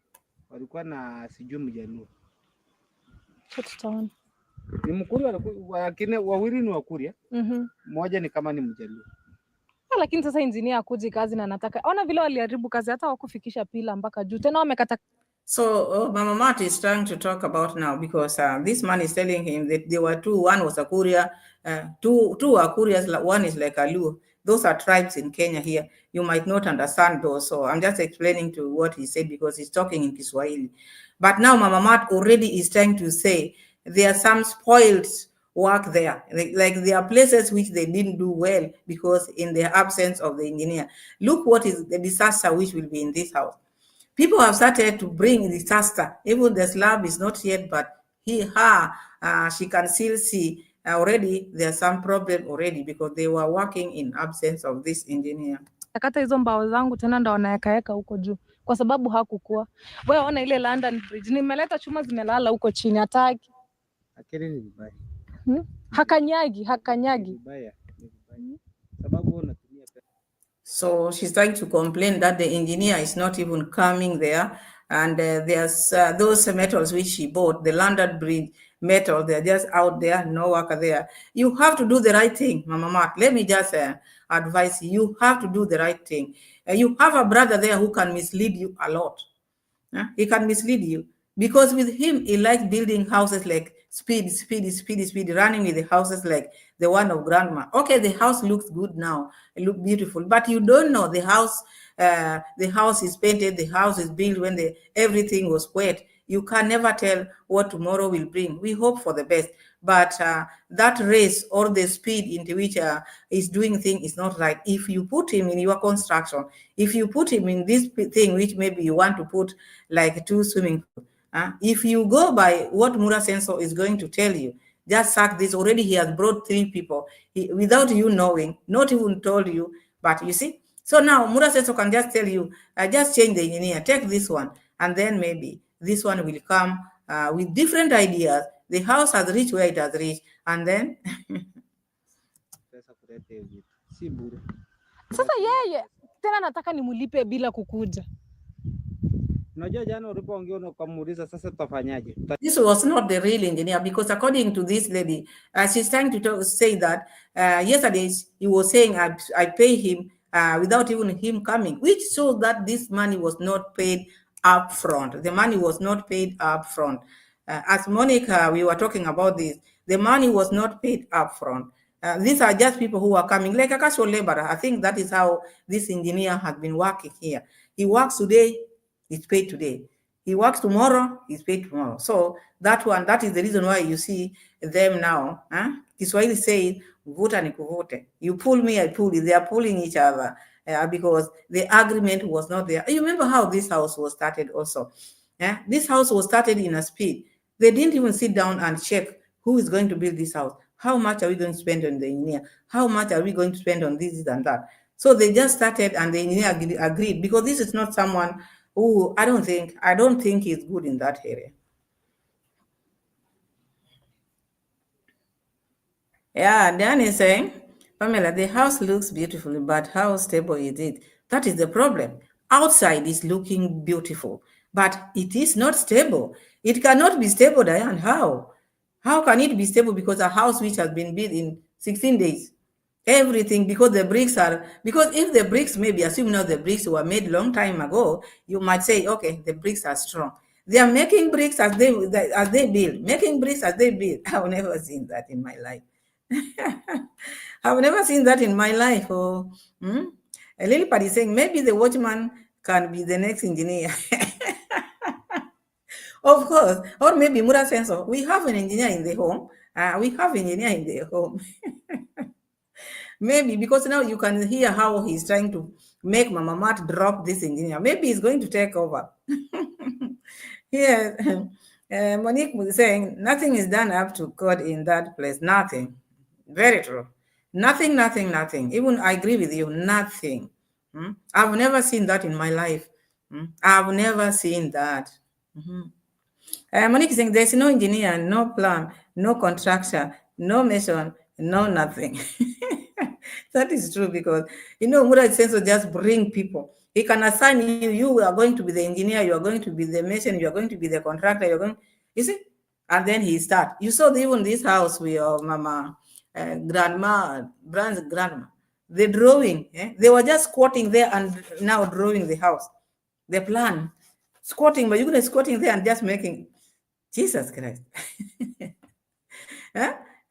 Walikuwa na sijui Mjaluo. Tutaona. Ni Mkuria, lakini wawili ni Wakuria. Mmoja ni kama ni Mjaluo. Lakini sasa engineer akuji kazi na nataka. Ona vile waliharibu kazi, hata wakufikisha pila mpaka juu. Tena wamekata. So Mama Mat is trying to talk about now, because this man is telling him that there were two. One was a Kuria, two are Kurias. One is like a Luo. Those are tribes in Kenya here. You might not understand those, so I'm just explaining to what he said because he's talking in Kiswahili. But now Mama Mat already is trying to say there are some spoiled work there. Like there are places which they didn't do well because in the absence of the engineer. Look what is the disaster which will be in this house. People have started to bring disaster. Even the slab is not yet, but she can still see already there's some problem already because they were working in absence of this engineer. Akata hizo mbao zangu tena ndo wanaweka huko juu kwa sababu hakukua. Wewe ona ile London Bridge nimeleta chuma zimelala huko chini hataki. Akili ni vibaya. Hakanyagi. Vibaya. Sababu unatumia pesa. So she's trying to complain that the engineer is not even coming there, and there's those metals which she bought, the London Bridge metal, they're just out there, no worker there. You have to do the right thing, Mama Mat. Let me just advise you have to do the right thing. You have a brother there who can mislead you a lot. He can mislead you because with him, he likes building houses like speed, running with the houses like the one of grandma. Okay, the house looks good now, it looks beautiful, but you don't know the house the house is painted, the house is built when everything was wet. You can never tell what tomorrow will bring. We hope for the best, but that race or the speed into which he's doing things is not right. If you put him in your construction, if you put him in this thing which maybe you want to put like 2 swimming pools, if you go by what Mura Sensor is going to tell you, just sack this. Already he has brought 3 people without you knowing, not even told you, but you see. So now Mura Sensor can just tell you, just change the engineer, take this one, and then maybe this one will come with different ideas. The house has reached where it has reached, and then sasa yeye tena nataka nimulipe bila kukuja. Unajua jana ulipoongea ukamuuliza sasa tutafanyaje? This was not the real engineer, because according to this lady, she's trying to say that yesterday he was saying I pay him without even him coming, which shows that this money was not paid up front. The money was not paid up front. As Monica, we were talking about this, the money was not paid up front. These are just people who are coming, like a casual laborer. I think that is how this engineer has been working here. He works today, he's paid today. He works tomorrow, he's paid tomorrow. So that is the reason why you see them now. Kiswahili say, vuta ni kuvute. You pull me, I pull you. They are pulling each other because the agreement was not there. You remember how this house was started also. This house was started in a speed. They didn't even sit down and check who is going to build this house. How much are we going to spend on the engineer? How much are we going to spend on this and that? So they just started, and the engineer agreed, because this is not someone who I don't think is good in that area. Yeah, Dan is saying, Pamela, the house looks beautiful, but how stable is it? That is the problem. Outside is looking beautiful, but it is not stable. It cannot be stable, Diane. How? How can it be stable? Because a house which has been built in 16 days, everything, because the bricks are, because if the bricks, maybe assume now the bricks were made long time ago, you might say, okay, the bricks are strong. They are making bricks as they build, making bricks as they build. I've never seen that in my life. I've never seen that in my life. A little party saying maybe the watchman can be the next engineer. Of course, or maybe Mura Sensor. We have an engineer in the home. Maybe because now you can hear how he's trying to make Mama Mat drop this engineer. Maybe he's going to take over. Here, Monique was saying nothing is done up to code in that place. Nothing. Very true. Nothing. Even I agree with you. Nothing. I've never seen that in my life. I've never seen that. Monique is saying there's no engineer, no plan, no contractor, no mason, no nothing. That is true, because Mura Sensor just bring people. He can assign you. You are going to be the engineer. You are going to be the mason. You are going to be the contractor. You see, and then he start. You saw even this house with your mama, grandma, grandma. The drawing. They were just squatting there and now drawing the house, the plan, squatting. But you're gonna squatting there and just making. Jesus Christ.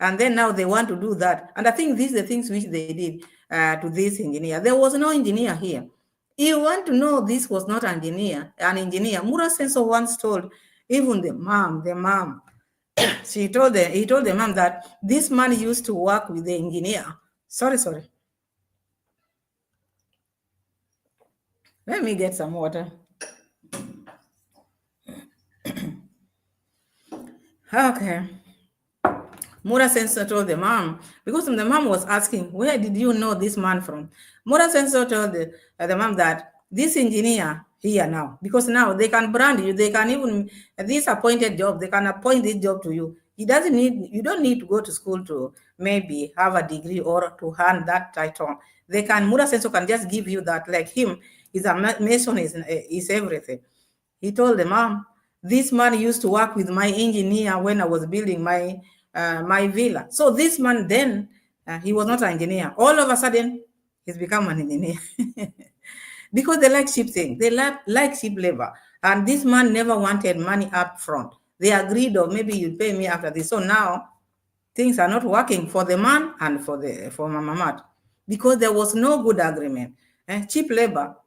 And then now they want to do that. And I think these are the things which they did to this engineer. There was no engineer here. You want to know this was not an engineer. Mura Sensor once told even the mom, he told the mom that this man used to work with the engineer. Sorry. Let me get some water. Okay. Mura Sensor told the mom, because the mom was asking, where did you know this man from? Mura Sensor told the mom that this engineer here now, because now they can brand you, they can even, this appointed job, they can appoint this job to you. You don't need to go to school to maybe have a degree or to hand that title. Mura Sensor can just give you that, like him, he's a mason, is everything. He told the mom, this man used to work with my engineer when I was building my villa. So this man then, he was not an engineer. All of a sudden, he's become an engineer. Because they like cheap things. They like cheap labor. And this man never wanted money up front. They agreed, or maybe you pay me after this. So now, things are not working for the man and for Mama Mat. Because there was no good agreement. Cheap labor.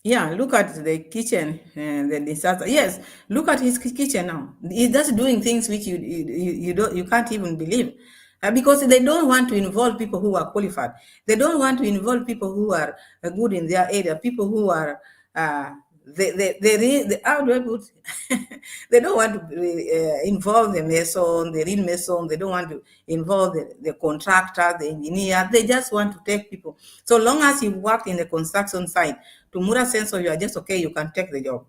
Yeah, look at the kitchen and the disaster. Yes, look at his kitchen now. He's just doing things which you can't even believe, because they don't want to involve people who are qualified. They don't want to involve people who are good in their area. People who are how do I put? They don't want to involve the mason, the real mason. They don't want to involve the contractor, the engineer. They just want to take people. So long as you worked in the construction site, to Mura's sense of you are just okay, you can take the job.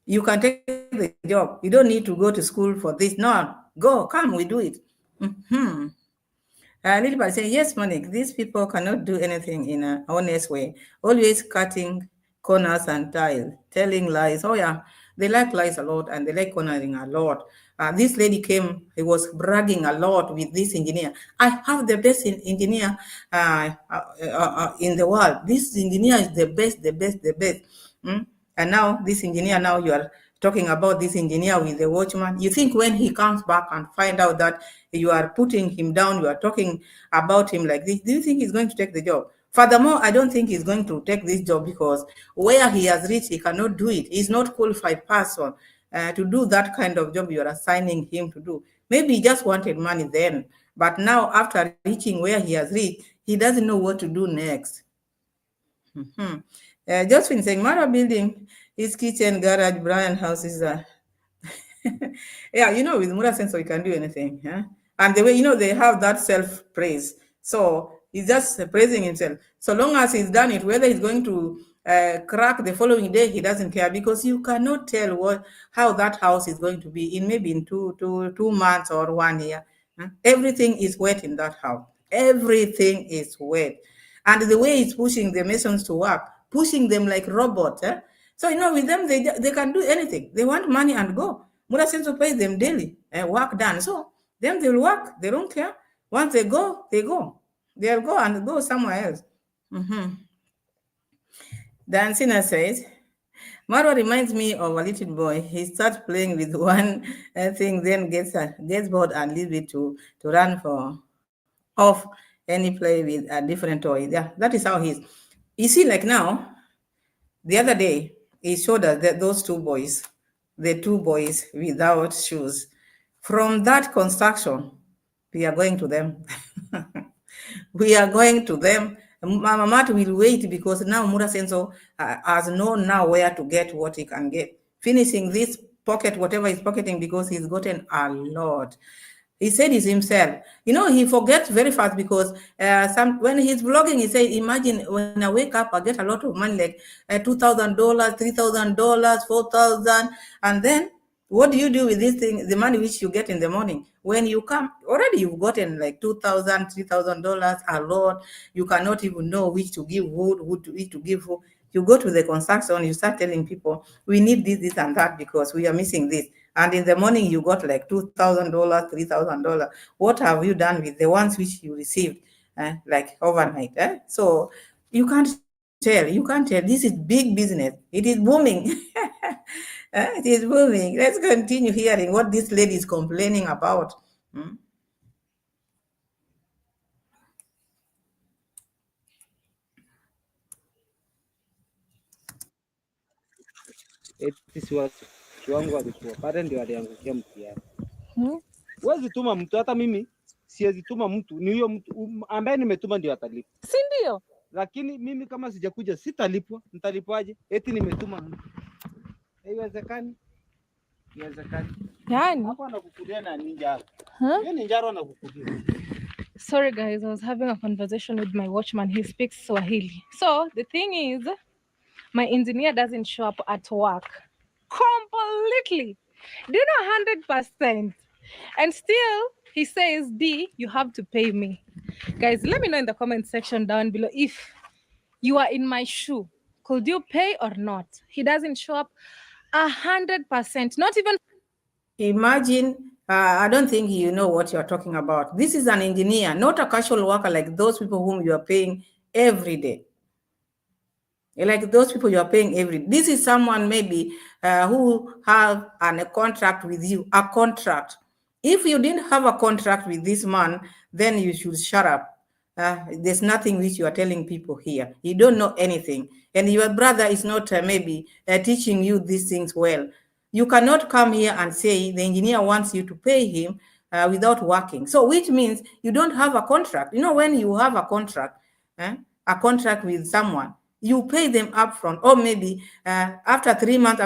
You can take the job. You don't need to go to school for this. No, go, come, we do it. Mm-hmm. Lilibal saying, yes, Monique, these people cannot do anything in an honest way. Always cutting corners and tile, telling lies. Oh, yeah, they like lies a lot and they like cornering a lot. This lady came, he was bragging a lot with this engineer. I have the best engineer in the world. This engineer is the best, the best, the best. And now this engineer, now you are talking about this engineer with the Watchman. You think when he comes back and find out that you are putting him down, you are talking about him like this, do you think he's going to take the job? Furthermore, I don't think he's going to take this job because where he has reached, he cannot do it. He's not qualified person to do that kind of job you are assigning him to do. Maybe he just wanted money then, but now after reaching where he has reached, he doesn't know what to do next. Josephine saying, Mara building his kitchen, garage, Brian house is yeah, with Mura Sensor, you can do anything. Huh? And the way, they have that self-praise. So he's just praising himself. So long as he's done it, whether he's going to crack the following day, he doesn't care, because you cannot tell how that house is going to be in maybe in two months or 1 year. Huh? Everything is wet in that house. Everything is wet. And the way he's pushing the masons to work, pushing them like robots. So, with them, they can do anything. They want money and go. Mura seems to pay them daily, work done. So, them, they'll work. They don't care. Once they go, they go. They'll go and go somewhere else. Dancina says, Marwa reminds me of a little boy. He starts playing with one thing, then gets bored and leaves it to run off any play with a different toy. Yeah, that is how he is. You see, like now, the other day, he showed us that those the two boys without shoes. From that construction, we are going to them. We are going to them. Mama Mat will wait, because now Mura Senso has known now where to get what he can get. Finishing this pocket, whatever he's pocketing, because he's gotten a lot. He said it himself. He forgets very fast, because when he's vlogging, he said, imagine when I wake up, I get a lot of money, like $2,000, $3,000, $4,000. And then what do you do with this thing, the money which you get in the morning? When you come, already you've gotten like $2,000, $3,000, a lot. You cannot even know which to give which to give who. You go to the construction, you start telling people, we need this, this, and that, because we are missing this. And in the morning, you got like $2,000, $3,000. What have you done with the ones which you received, like overnight? So you can't tell. You can't tell. This is big business. It is booming. It is booming. Let's continue hearing what this lady is complaining about. Eti si watu wangu walikuwa pale ndio aliangukia mtihani. Huwezi tuma mtu, hata mimi siwezi tuma mtu, ni huyo mtu ambaye nimetuma ndio atalipa. Si ndio? Lakini mimi kama sijakuja sitalipwa, nitalipwaje? Eti nimetuma mtu. Haiwezekani. Haiwezekani. Yani hapo anakukulia na ninja. Yeye ninja anakukulia. Sorry guys, I was having a conversation with my watchman. He speaks Swahili. So the thing is, my engineer doesn't show up at work completely. Do you know, 100%? And still, he says, D, you have to pay me. Guys, let me know in the comment section down below if you are in my shoe. Could you pay or not? He doesn't show up 100%. Not even. Imagine, I don't think you know what you're talking about. This is an engineer, not a casual worker like those people whom you are paying every day. Like those people you are paying every day. This is someone maybe who have a contract with you, a contract. If you didn't have a contract with this man, then you should shut up. there's nothing which you are telling people here. You don't know anything. And your brother is not maybe teaching you these things well. You cannot come here and say the engineer wants you to pay him without working. So which means you don't have a contract. You know, when you have a contract with someone, you pay them upfront, or maybe after 3 months,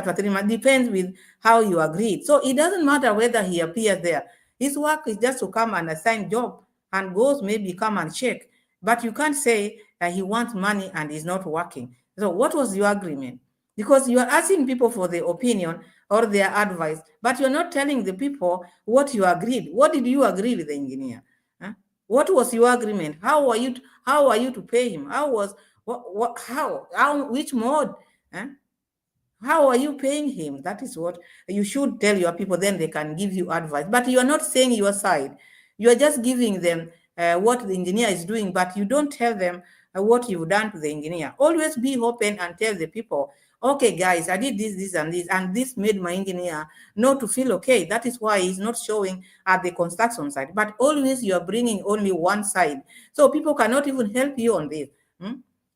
depends with how you agreed. So it doesn't matter whether he appears there. His work is just to come and assign job and goes, maybe come and check. But you can't say that he wants money and is not working. So what was your agreement? Because you are asking people for their opinion or their advice, but you're not telling the people what you agreed. What did you agree with the engineer? What was your agreement? How are you to pay him? Which mode? How are you paying him? That is what you should tell your people, then they can give you advice. But you are not saying your side. You are just giving them what the engineer is doing, but you don't tell them what you've done to the engineer. Always be open and tell the people, okay, guys, I did this, and this made my engineer not to feel okay. That is why he's not showing at the construction site. But always you are bringing only one side. So people cannot even help you on this.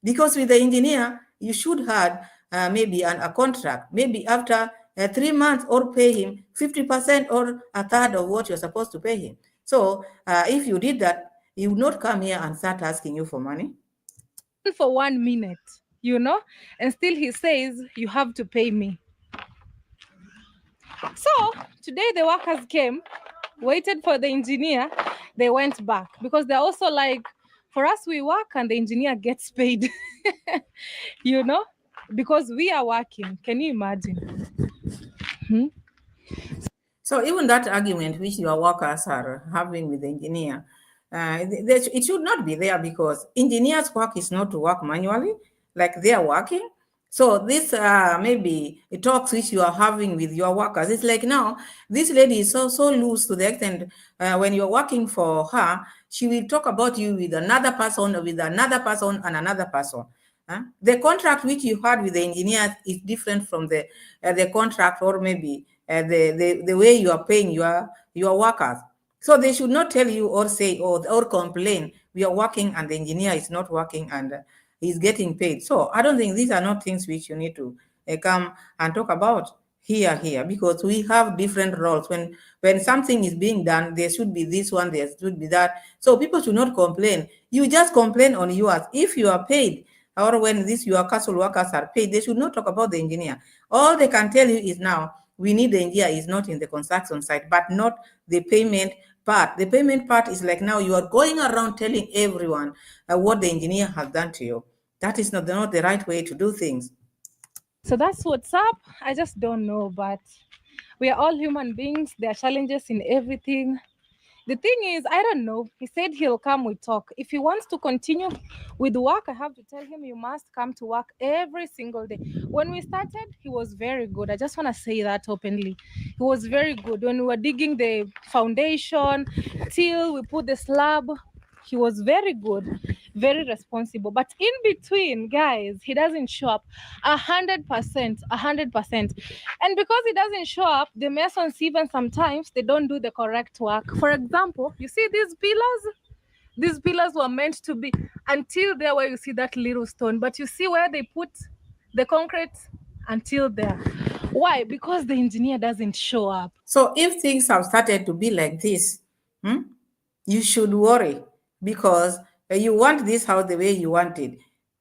Because with the engineer, you should have maybe a contract, maybe after 3 months, or pay him 50% or a third of what you're supposed to pay him. So if you did that, he would not come here and start asking you for money. For 1 minute, and still he says, you have to pay me. So today the workers came, waited for the engineer, they went back, because they're also like, for us, we work and the engineer gets paid, because we are working. Can you imagine? So even that argument which your workers are having with the engineer, it should not be there, because engineers' work is not to work manually like they are working. So this maybe talks which you are having with your workers. It's like now this lady is so loose to the extent when you're working for her, she will talk about you with another person, and another person. The contract which you had with the engineers is different from the contract, or maybe the way you are paying your workers. So they should not tell you or say or complain, we are working and the engineer is not working and he's getting paid. So I don't think these are not things which you need to come and talk about here, because we have different roles. When something is being done, there should be this one, there should be that. So people should not complain. You just complain on yours. If you are paid, or when your castle workers are paid, they should not talk about the engineer. All they can tell you is now, we need the engineer is not in the construction site, but not the payment part. The payment part is like now you are going around telling everyone what the engineer has done to you. That is not the right way to do things. So that's what's up. I just don't know, but we are all human beings. There are challenges in everything. The thing is, I don't know. He said he'll come, we talk. If he wants to continue with work, I have to tell him you must come to work every single day. When we started, he was very good. I just want to say that openly. He was very good. When we were digging the foundation till we put the slab, he was very good, very responsible. But in between, guys, he doesn't show up 100%. And because he doesn't show up, the masons, even sometimes, they don't do the correct work. For example, you see these pillars? These pillars were meant to be until there where you see that little stone. But you see where they put the concrete until there. Why? Because the engineer doesn't show up. So if things have started to be like this, you should worry, because you want this house the way you want it.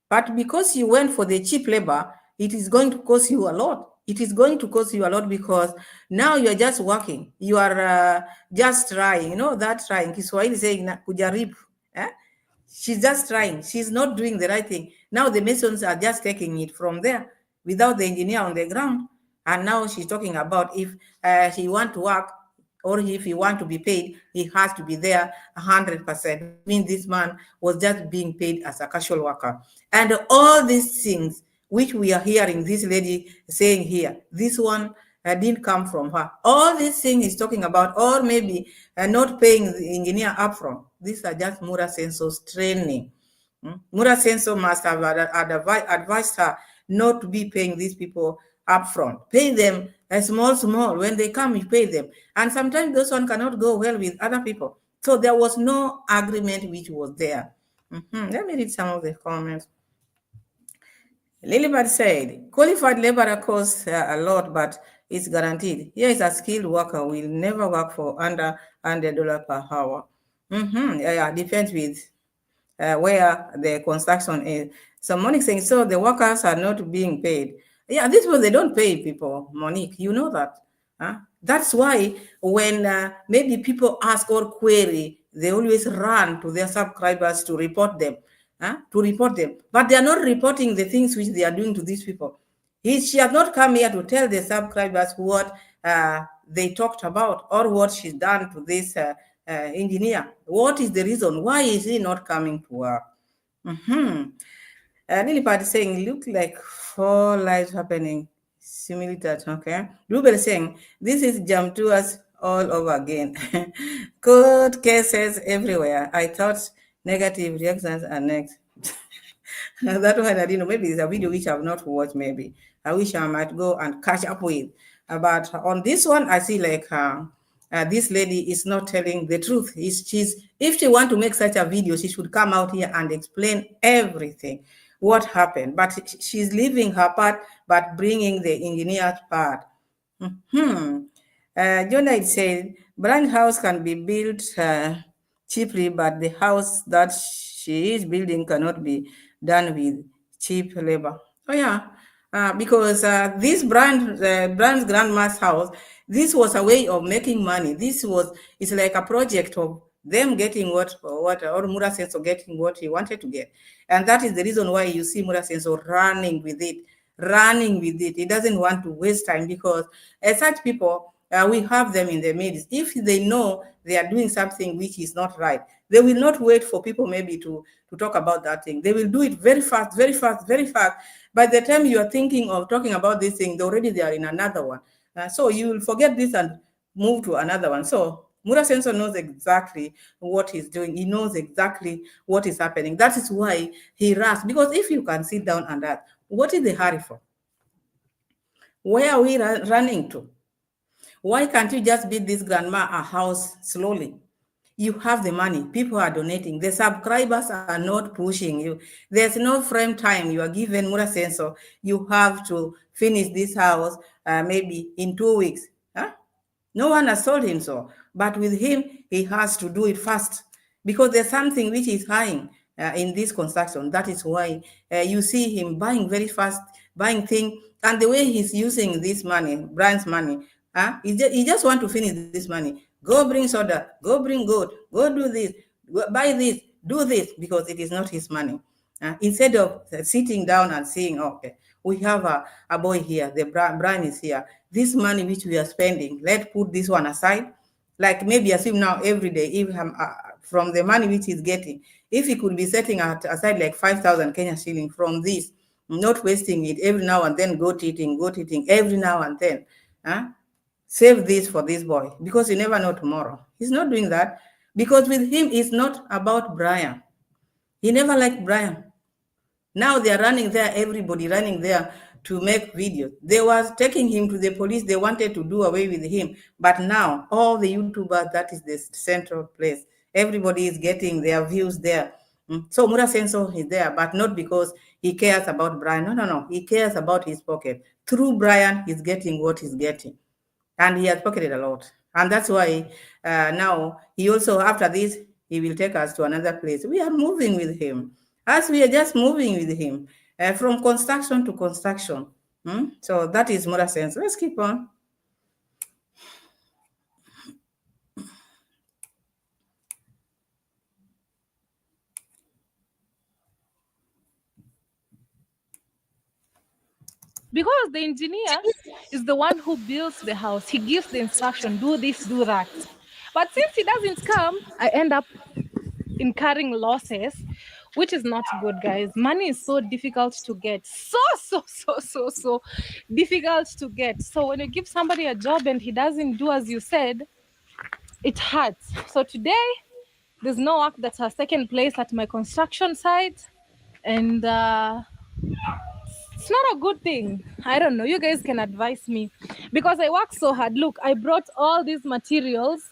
But because you went for the cheap labor, it is going to cost you a lot. It is going to cost you a lot, because now you are just working. You are just trying. That trying. Kiswahili saying kujaribu. She's just trying. She's not doing the right thing. Now the masons are just taking it from there without the engineer on the ground. And now she's talking about if he want to work, or if he want to be paid, he has to be there 100%. I mean, this man was just being paid as a casual worker. And all these things which we are hearing this lady saying here, this one didn't come from her. All these things he's talking about, or maybe not paying the engineer upfront. These are just Mura Senso's training. Mura Senso must have advised her not to be paying these people upfront. Pay them small. When they come, you pay them. And sometimes those one cannot go well with other people. So there was no agreement which was there. Let me read some of the comments. Lilibert said, qualified laborer costs a lot, but it's guaranteed. Here is a skilled worker will never work for under $100 per hour. Yeah, depends with where the construction is. So Monique saying, so the workers are not being paid. Yeah, this was they don't pay people, Monique. You know that. Huh? That's why when maybe people ask or query, they always run to their subscribers to report them. To report them. But they are not reporting the things which they are doing to these people. She has not come here to tell the subscribers what they talked about or what she's done to this engineer. What is the reason? Why is he not coming to work? Lilipad is saying, look like 4 lives happening. Similitude, okay. Rubel is saying, this is jump to us all over again. Court cases everywhere. I thought negative reactions are next. That one I didn't know. Maybe it's a video which I've not watched. Maybe I wish I might go and catch up with. But on this one, I see like this lady is not telling the truth. If she want to make such a video, she should come out here and explain everything, what happened. But she's leaving her part, but bringing the engineer's part. Jonah said, branch house can be built cheaply, but the house that she is building cannot be done with cheap labor. Oh yeah, because this brand's grandma's house, this was a way of making money. It's like a project of them getting or Mura Senso getting what he wanted to get. And that is the reason why you see Mura Senso running with it. He doesn't want to waste time because as such people, we have them in the midst. If they know they are doing something which is not right, they will not wait for people maybe to talk about that thing. They will do it very fast, very fast, very fast. By the time you are thinking of talking about this thing, already they are in another one. So you will forget this and move to another one. So Mura Senso knows exactly what he's doing. He knows exactly what is happening. That is why he rushed. Because if you can sit down and ask, what is the hurry for? Where are we running to? Why can't you just build this grandma a house slowly? You have the money. People are donating. The subscribers are not pushing you. There's no frame time. You are given Mura Senso. You have to finish this house maybe in 2 weeks. No one has told him so. But with him, he has to do it fast because there's something which is high in this construction. That is why you see him buying very fast, buying things. And the way he's using this money, Brian's money, he just want to finish this money. Go bring soda, go bring gold, go do this, go buy this, do this, because it is not his money. Instead of sitting down and saying, okay, we have a boy here, the Brian is here. This money which we are spending, let's put this one aside. Like maybe assume now every day, if from the money which he's getting, if he could be setting aside like 5,000 Kenya shilling from this, not wasting it every now and then, go eating every now and then. Save this for this boy because you never know tomorrow. He's not doing that because with him, it's not about Brian. He never liked Brian. Now they are running there, everybody running there to make videos. They were taking him to the police. They wanted to do away with him. But now all the YouTubers, that is the central place. Everybody is getting their views there. So Mura Senso is there, but not because he cares about Brian. No. He cares about his pocket. Through Brian, he's getting what he's getting. And he has pocketed a lot. And that's why now he also, after this, he will take us to another place. We are moving with him. As we are just moving with him from construction to construction. So that is Mura Senso. Let's keep on. Because the engineer is the one who builds the house. He gives the instruction, do this, do that. But since he doesn't come, I end up incurring losses, which is not good, guys. Money is so difficult to get. So difficult to get. So when you give somebody a job and he doesn't do as you said, it hurts. So today, there's no work that has taken place at my construction site. And it's not a good thing. I don't know. You guys can advise me. Because I work so hard. Look, I brought all these materials.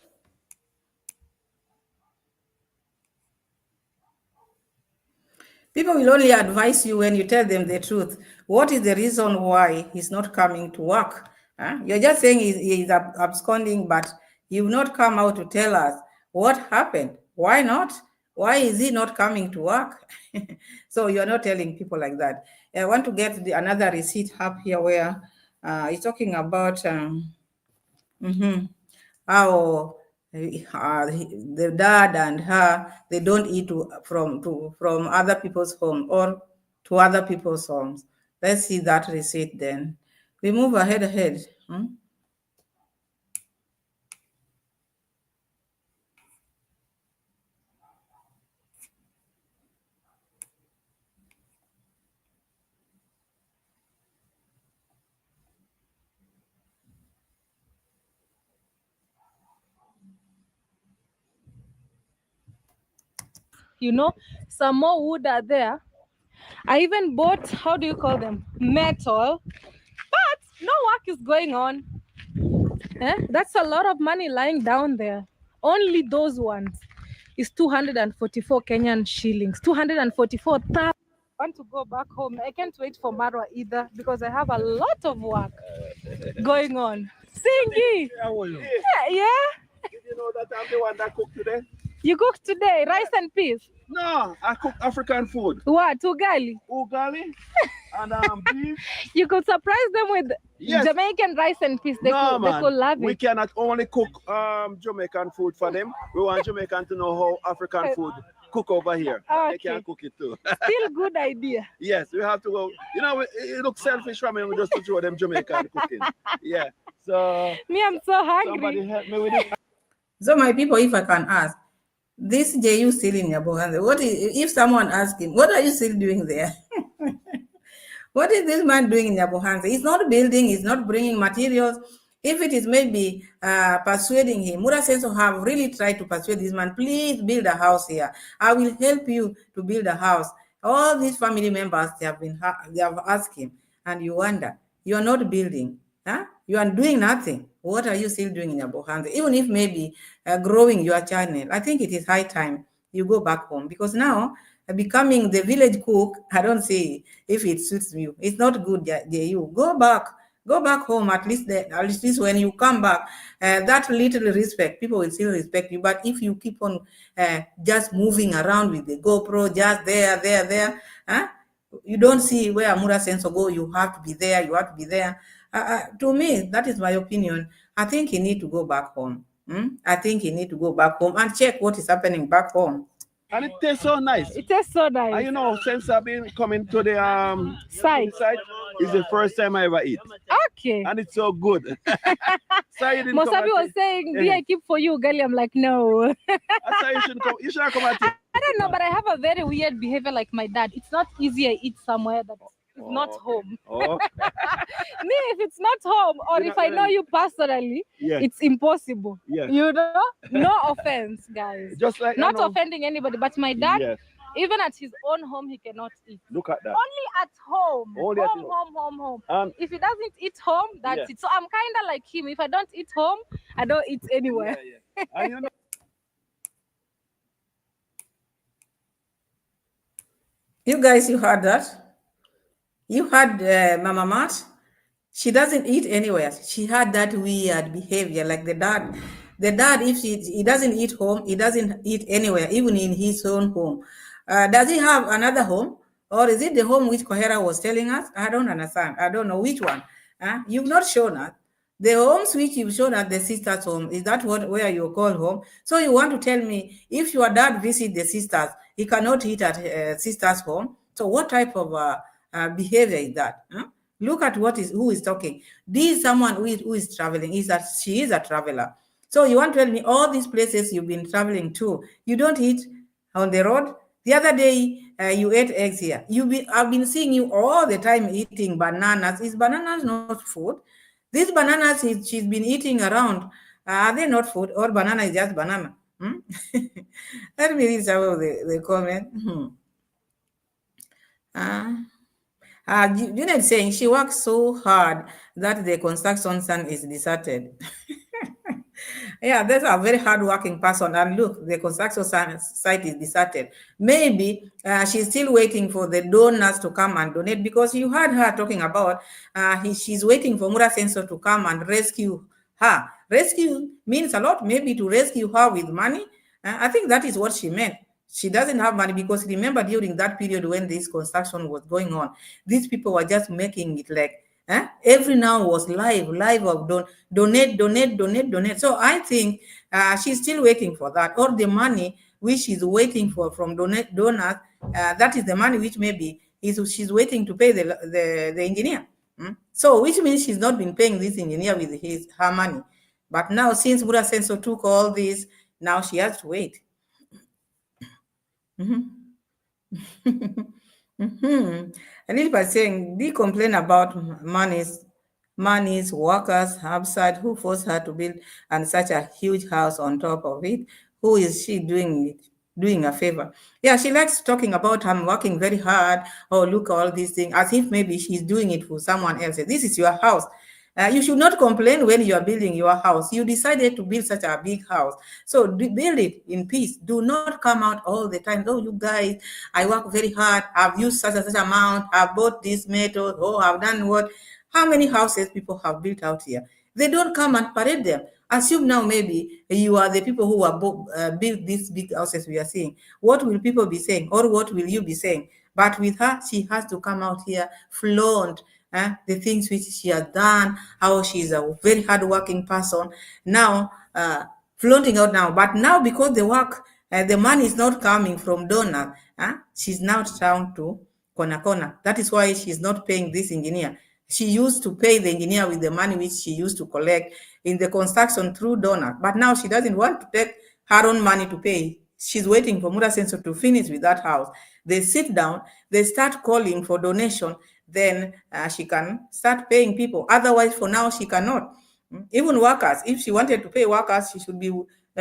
People will only advise you when you tell them the truth. What is the reason why he's not coming to work? Huh? You're just saying he's absconding, but you've not come out to tell us what happened. Why not? Why is he not coming to work? So you're not telling people like that. I want to get another receipt up here where it's talking about how the dad and her, they don't eat from other people's home or to other people's homes. Let's see that receipt then. We move ahead. You know, some more wood are there. I even bought, how do you call them? Metal. But no work is going on. That's a lot of money lying down there. Only those ones is 244 Kenyan shillings. 244,000. I want to go back home. I can't wait for MARWA either because I have a lot of work going on. Singy! Yeah. Did you know that I'm the one that cooked today? You cooked today rice and peas? No, I cook African food. What? Ugali? Ugali and beef. You could surprise them with Jamaican rice and peas. They could love it. We cannot only cook Jamaican food for them. We want Jamaican to know how African food cook over here. Okay. They can cook it too. Still good idea. Yes, we have to go. You know, it looks selfish from me just to show them Jamaican cooking. Yeah. So me, I'm so hungry. Somebody help me with it. So my people, if I can ask, this JU still in Nyabohanze, what is, if someone asks him, what are you still doing there? What is this man doing in Nyabohanze? He's not building, he's not bringing materials. If it is maybe persuading him, Mura Senso have really tried to persuade this man, please build a house here. I will help you to build a house. All these family members, they have asked him, and you wonder, you are not building. Huh? You are doing nothing. What are you still doing in Nyabohanze? Even if maybe growing your channel, I think it is high time you go back home, because now becoming the village cook, I don't see if it suits you. It's not good. You go back home. At least when you come back, that little respect, people will still respect you. But if you keep on just moving around with the GoPro, just there, huh? You don't see where Mura Senso go. You have to be there. To me, that is my opinion. I think he need to go back home. I think he need to go back home and check what is happening back home. And it tastes so nice. It tastes so nice. And you know, since I've been coming to the site, it's the first time I ever eat. Okay. And it's so good. Mosabi was saying, I keep for you, Gali. I'm like, no. I said you should come at it. I don't know, but I have a very weird behavior like my dad. It's not easy I eat somewhere that is not home. Oh. Me, if it's not home, or if I know you personally, it's impossible. Yes. You know? No offense, guys. Just like not offending anybody, but my dad, even at his own home, he cannot eat. Look at that. Only at home. Only home. If he doesn't eat home, that's it. So I'm kind of like him. If I don't eat home, I don't eat anywhere. And you know, you guys, you heard that? You heard Mama Mat? She doesn't eat anywhere. She had that weird behavior like the dad. The dad, if he doesn't eat home, he doesn't eat anywhere, even in his own home. Does he have another home? Or is it the home which Kohera was telling us? I don't understand. I don't know which one. You've not shown us. The homes which you've shown us, the sister's home, is that where you call home? So you want to tell me if your dad visits the sisters, he cannot eat at sister's home? So what type of behavior is that? Look at who is talking. This is someone who is traveling. She is a traveler. So you want to tell me all these places you've been traveling to, you don't eat on the road? The other day, you ate eggs here. I've been seeing you all the time eating bananas. Is bananas not food? These bananas she's been eating around, are they not food? Or banana is just banana? Let me read some of the comment. Junet saying she works so hard that the construction son is deserted. Yeah, that's a very hardworking person. And look, the construction site is deserted. Maybe she's still waiting for the donors to come and donate, because you heard her talking about she's waiting for Mura Sensor to come and rescue her. Rescue means a lot, maybe to rescue her with money. I think that is what she meant. She doesn't have money, because remember, during that period when this construction was going on, these people were just making it like every now was live of donate. So I think she's still waiting for that, or the money which she's waiting for from donors. That is the money which maybe she's waiting to pay the engineer. So which means she's not been paying this engineer with her money. But now, since Buddha Senso took all this, now she has to wait. And if by saying, they complain about money's workers outside who forced her to build and such a huge house on top of it. Who is she doing a favor? Yeah, she likes talking about I'm working very hard. Oh, look, all these things, as if maybe she's doing it for someone else. This is your house. You should not complain when you are building your house. You decided to build such a big house. So build it in peace. Do not come out all the time. Oh, you guys, I work very hard. I've used such and such amount. I've bought this method. Oh, I've done what? How many houses people have built out here? They don't come and parade them. Assume now maybe you are the people who are built these big houses we are seeing. What will people be saying? Or what will you be saying? But with her, she has to come out here, flaunt the things which she has done, how she's a very hardworking person. Now, flaunting out now. But now, because the work, the money is not coming from donor, she's now down to corner. That is why she's not paying this engineer. She used to pay the engineer with the money which she used to collect in the construction through donor. But now she doesn't want to take her own money to pay. She's waiting for Mura Sensor to finish with that house. They sit down, they start calling for donation, then she can start paying people. Otherwise, for now, she cannot. Even workers, if she wanted to pay workers, she should be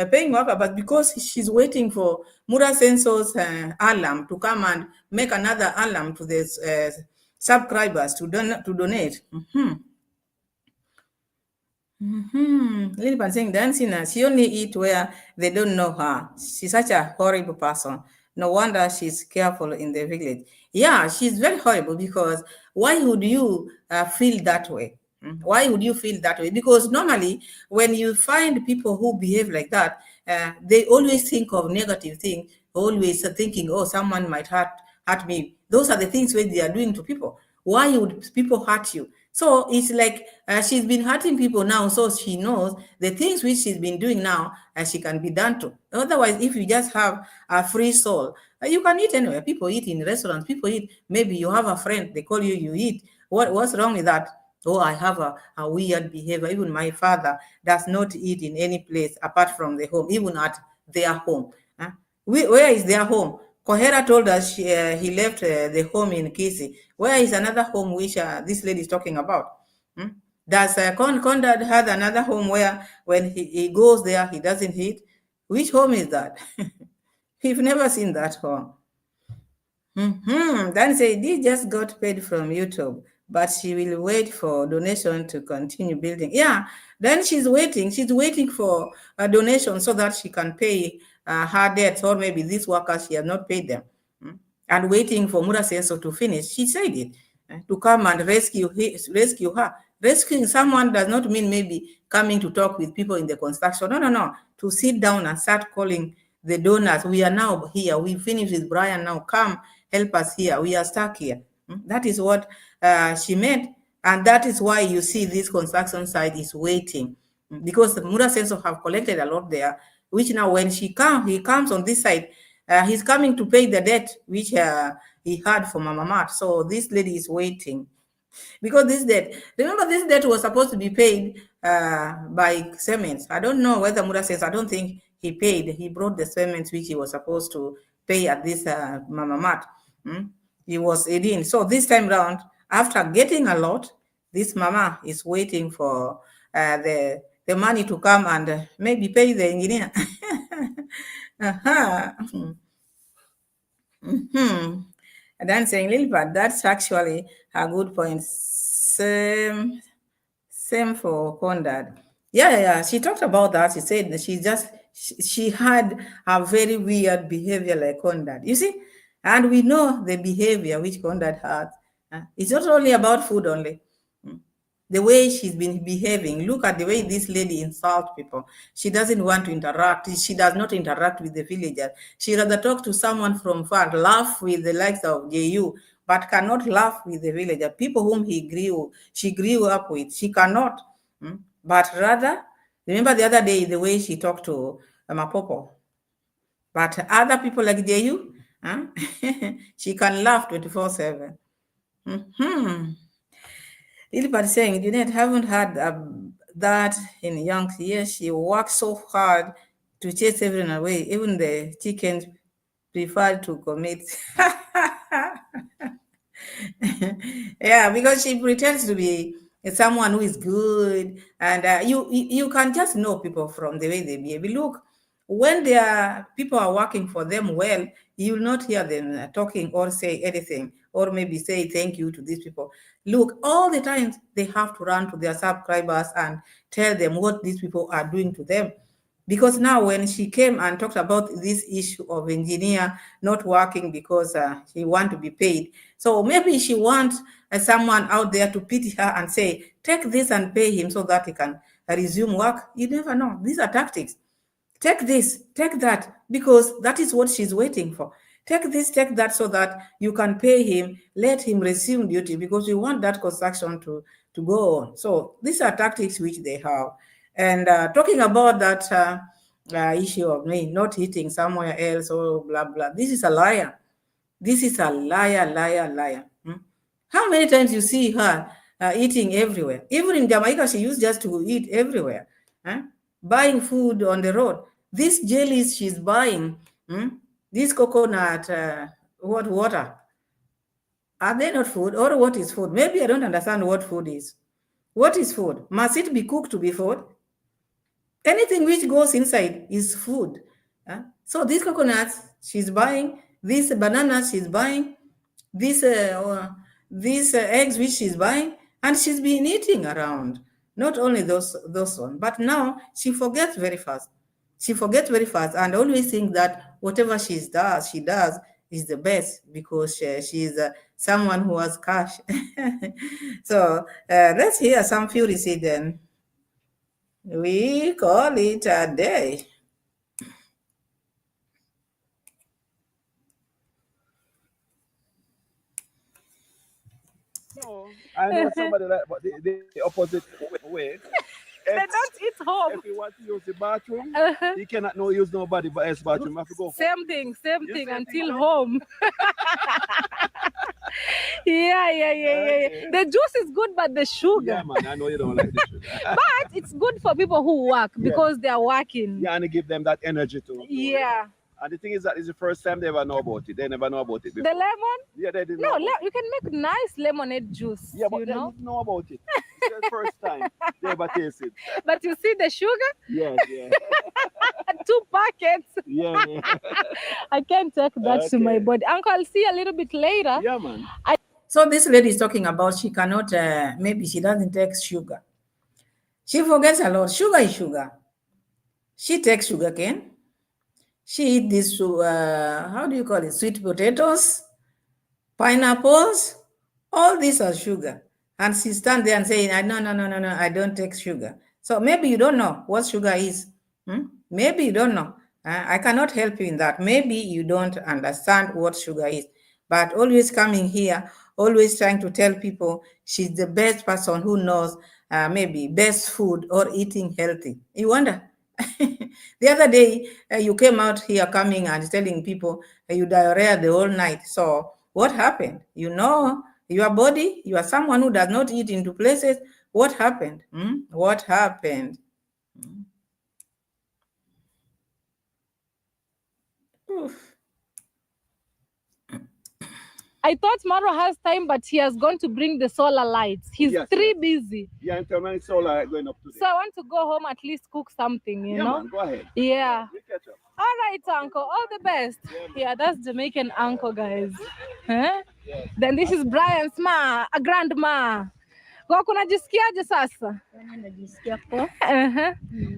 paying workers. But because she's waiting for Mura Sensor's alarm to come and make another alarm to the subscribers to donate. Lilipan saying, dancing, she only eat where they don't know her. She's such a horrible person. No wonder she's careful in the village. Yeah, she's very horrible, because why would you feel that way? Why would you feel that way? Because normally when you find people who behave like that, they always think of negative things, always thinking, oh, someone might hurt me. Those are the things which they are doing to people. Why would people hurt you? So it's like she's been hurting people now, so she knows the things which she's been doing now, she can be done to. Otherwise, if you just have a free soul, you can eat anywhere. People eat in restaurants. People eat. Maybe you have a friend, they call you, you eat. What's wrong with that? Oh, I have a weird behavior. Even my father does not eat in any place apart from the home, even at their home. Where is their home? Kohera told us he left the home in Kisi. Where is another home which this lady is talking about? Does Conrad have another home where when he goes there, he doesn't eat? Which home is that? We've never seen that home. Then say, they just got paid from YouTube, but she will wait for donation to continue building. Yeah, then she's waiting for a donation so that she can pay her debts, or maybe these workers, she has not paid them. And waiting for Mura Senso to finish. She said it, to come and rescue her. Rescuing someone does not mean maybe coming to talk with people in the construction. No. To sit down and start calling the donors. We are now here. We finished with Brian now. Come help us here. We are stuck here. That is what she meant. And that is why you see this construction site is waiting. Because the Mura Senso have collected a lot there, which now when he comes on this side, he's coming to pay the debt which he had for Mama Mat. So this lady is waiting. Because this debt, remember, this debt was supposed to be paid by cements. I don't know whether Mura says, I don't think he paid. He brought the cements which he was supposed to pay at this Mama Mat. He was 18. So this time round, after getting a lot, this mama is waiting for the money to come and maybe pay the engineer. And then saying, Lilbert, that's actually a good point. Same for Conrad. Yeah. She talked about that. She said that she had a very weird behavior like Conrad. You see, and we know the behavior which Conrad had. It's not only about food only. The way she's been behaving. Look at the way this lady insults people. She doesn't want to interact. She does not interact with the villagers. She rather talk to someone from far, laugh with the likes of JU, but cannot laugh with the villager. People whom she grew up with. She cannot. But rather, remember the other day the way she talked to Mapopo. But other people like JU, she can laugh 24/7. Ilipad saying, Juliet haven't had that in young years. She worked so hard to chase everyone away. Even the chickens prefer to commit. Yeah, because she pretends to be someone who is good, and you can just know people from the way they behave. Look, when people are working for them well, you will not hear them talking or say anything, or maybe say thank you to these people. Look, all the time they have to run to their subscribers and tell them what these people are doing to them. Because now when she came and talked about this issue of engineer not working because he want to be paid, so maybe she wants someone out there to pity her and say, take this and pay him so that he can resume work. You never know. These are tactics. Take this, take that, because that is what she's waiting for. Take this, take that, so that you can pay him, let him resume duty, because we want that construction to go on. So these are tactics which they have. And talking about that issue of me not hitting somewhere else or blah, blah, this is a liar. This is a liar. How many times you see her eating everywhere? Even in Jamaica, she used just to eat everywhere. Buying food on the road. These jellies she's buying, this coconut, what water? Are they not food? Or what is food? Maybe I don't understand what food is. What is food? Must it be cooked to be food? Anything which goes inside is food. So these coconuts she's buying, these bananas she's buying, these eggs which she's buying, and she's been eating around. Not only those one, but now she forgets very fast. She forgets very fast and always think that whatever she does is the best because she's someone who has cash. So let's hear some Fury say then. We call it a day. No, I know somebody like, but the opposite way. They don't eat home. If you want to use the bathroom, you cannot use nobody but else bathroom. You have to go home. Same thing until home. Yeah. The juice is good, but the sugar. Yeah, man, I know you don't like the sugar. But it's good for people who work because they are working. Yeah, and give them that energy too. Yeah. And the thing is that it's the first time they ever know about it. They never know about it before. The lemon? Yeah, they didn't No, know. you can make nice lemonade juice. Yeah, but they didn't know about it. It's the first time they ever taste it. But you see the sugar? Yes, yeah. 2 packets. Yeah. I can't take that to my body. Uncle, I'll see you a little bit later. Yeah, man. So this lady is talking about she cannot, maybe she doesn't take sugar. She forgets a lot. Sugar is sugar. She takes sugar cane. She eat this, how do you call it? Sweet potatoes, pineapples, all these are sugar. And she stand there and saying, no, I don't take sugar. So maybe you don't know what sugar is. Maybe you don't know. I cannot help you in that. Maybe you don't understand what sugar is. But always coming here, always trying to tell people she's the best person who knows maybe best food or eating healthy. You wonder. The other day, you came out here coming and telling people you diarrhea the whole night. So what happened? You know, your body, you are someone who does not eat into places. What happened? What happened? Oof. I thought Marwa has time, but he has gone to bring the solar lights. He's busy. Yeah, and tell me it's solar going up today. So I want to go home at least cook something, you know? Man, go ahead. Yeah. We catch up. All right, uncle. All the best. Yeah, that's Jamaican uncle, guys. Huh? Yeah. Then this is Brian's ma, a grandma. Kwa kunajisikiaje sasa? Yani najisikia poa.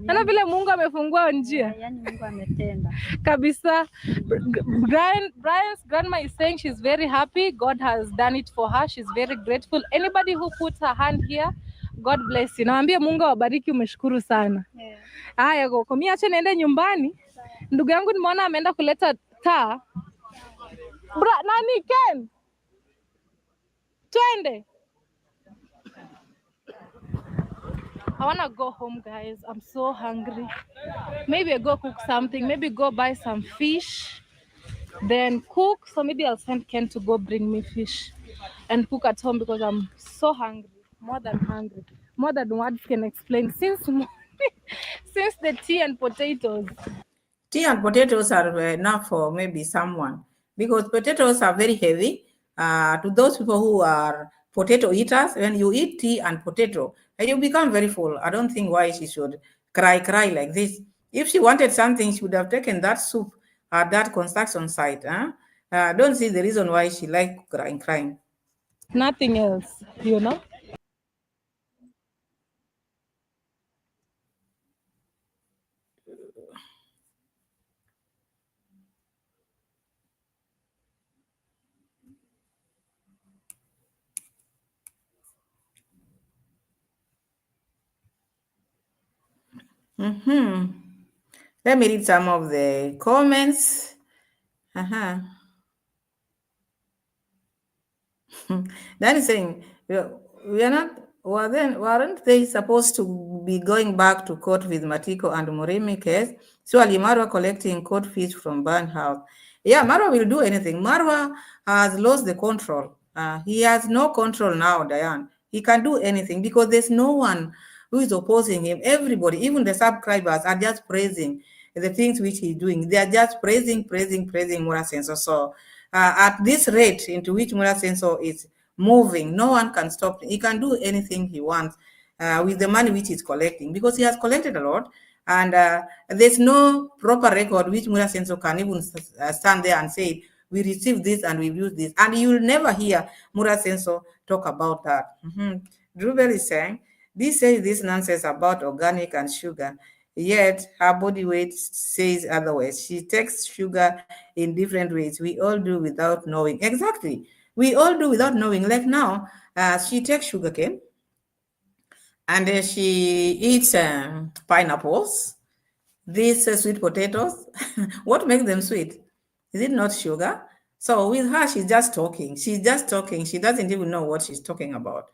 Ana vile Mungu amefungua njia. Yani Mungu ametenda. Kabisa. Brian's grandma is saying she's very happy. God has done it for her. She's very grateful. Anybody who puts her hand here, God bless you. Naambia Mungu awabariki, umeshukuru sana. Haya Goko, mimi acha niende nyumbani. Ndugu yangu nimeona ameenda kuleta taa. Nani Ken? Twende. I want to go home, guys. I'm so hungry. Maybe I go cook something. Maybe go buy some fish, then cook. So maybe I'll send Ken to go bring me fish and cook at home because I'm so hungry. More than hungry. More than words can explain. Since the tea and potatoes. Tea and potatoes are enough for maybe someone because potatoes are very heavy. To those people who are potato eaters, when you eat tea and potato, you become very full. I don't think why she should cry like this. If she wanted something, she would have taken that soup at that construction site. I don't see the reason why she likes crying. Nothing else, you know? Let me read some of the comments. That is saying, we are not, weren't they supposed to be going back to court with Matiko and Murimi case? Surely Marwa collecting court fees from Burn House. Yeah, Marwa will do anything. Marwa has lost the control. He has no control now, Diane. He can do anything because there's no one who is opposing him. Everybody, even the subscribers, are just praising the things which he's doing. They are just praising Mura Senso. So at this rate into which Mura Senso is moving, no one can stop him. He can do anything he wants with the money which he's collecting because he has collected a lot. And there's no proper record which Mura Senso can even stand there and say, we received this and we've used this. And you'll never hear Mura Senso talk about that. Drubel is saying, this says this nonsense about organic and sugar, yet her body weight says otherwise. She takes sugar in different ways. We all do without knowing. Exactly. We all do without knowing. Like now, she takes sugar cane and she eats pineapples, these sweet potatoes. What makes them sweet? Is it not sugar? So with her, she's just talking. She's just talking. She doesn't even know what she's talking about.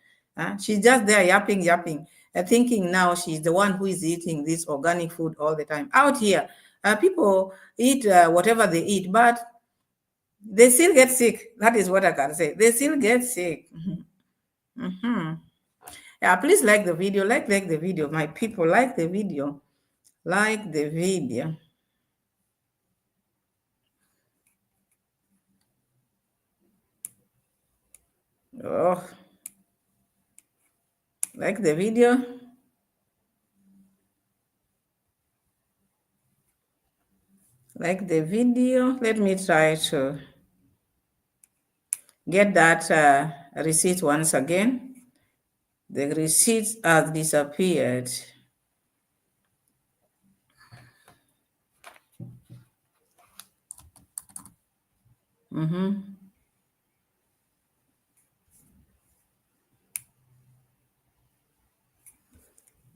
She's just there yapping, thinking now she's the one who is eating this organic food all the time. Out here, people eat whatever they eat, but they still get sick. That is what I can say. They still get sick. Yeah, please like the video. Like the video. My people, like the video. Like the video. Oh, like the video. Like the video. Let me try to get that receipt once again. The receipt has disappeared.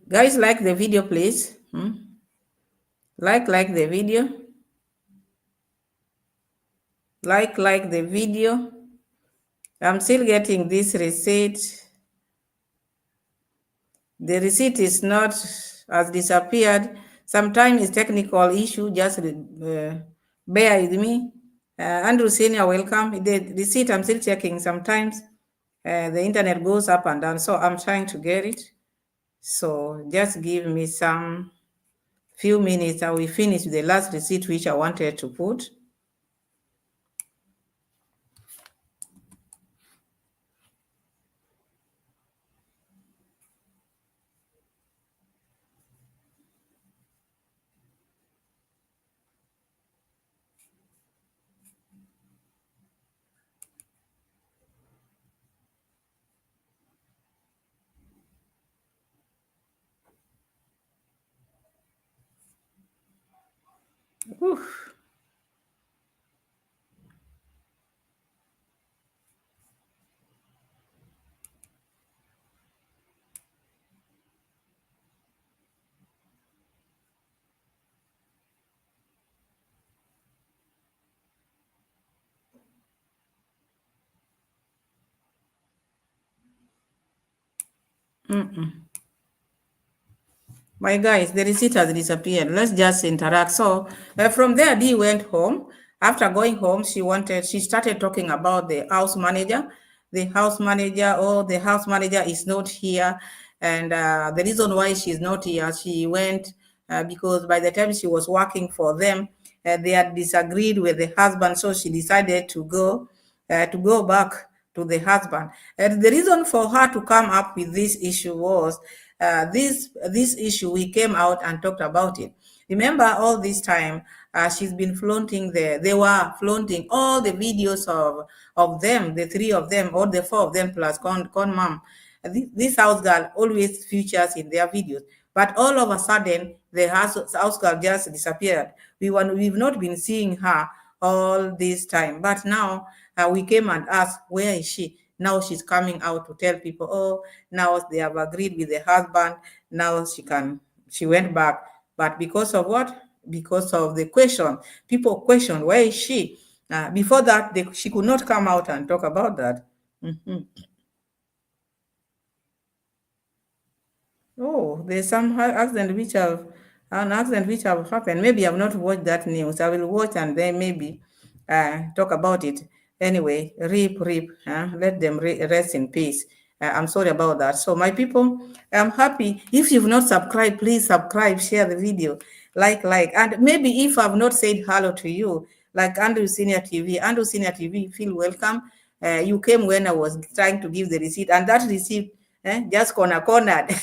Guys, like the video, please. Like the video. Like the video. I'm still getting this receipt. The receipt is not has disappeared. Sometimes it's technical issue. Just bear with me. Andrew Senior, welcome. The receipt I'm still checking. Sometimes the internet goes up and down, so I'm trying to get it. So just give me some few minutes. I will finish the last receipt which I wanted to put. Oof. My guys, the receipt has disappeared. Let's just interact. So from there, Dee went home. After going home, she started talking about the house manager. The house manager, the house manager is not here. And the reason why she's not here, she went because by the time she was working for them, they had disagreed with the husband. So she decided to go back to the husband. And the reason for her to come up with this issue was this issue, we came out and talked about it. Remember, all this time she's been flaunting they were flaunting all the videos of them, the three of them or the four of them plus con mom. This house girl always features in their videos, but all of a sudden the house girl just disappeared. We've not been seeing her all this time, but now we came and asked, where is she? Now she's coming out to tell people, oh, now they have agreed with the husband. Now she went back. But because of what? Because of the question. People questioned, where is she? Before that, she could not come out and talk about that. Oh, there's an accident which have happened. Maybe I've not watched that news. I will watch and then maybe talk about it. Anyway, rip. Let them rest in peace. I'm sorry about that. So my people, I'm happy. If you've not subscribed, please subscribe, share the video, like. And maybe if I've not said hello to you, like Andrew Senior TV, feel welcome. You came when I was trying to give the receipt, and that receipt just cornered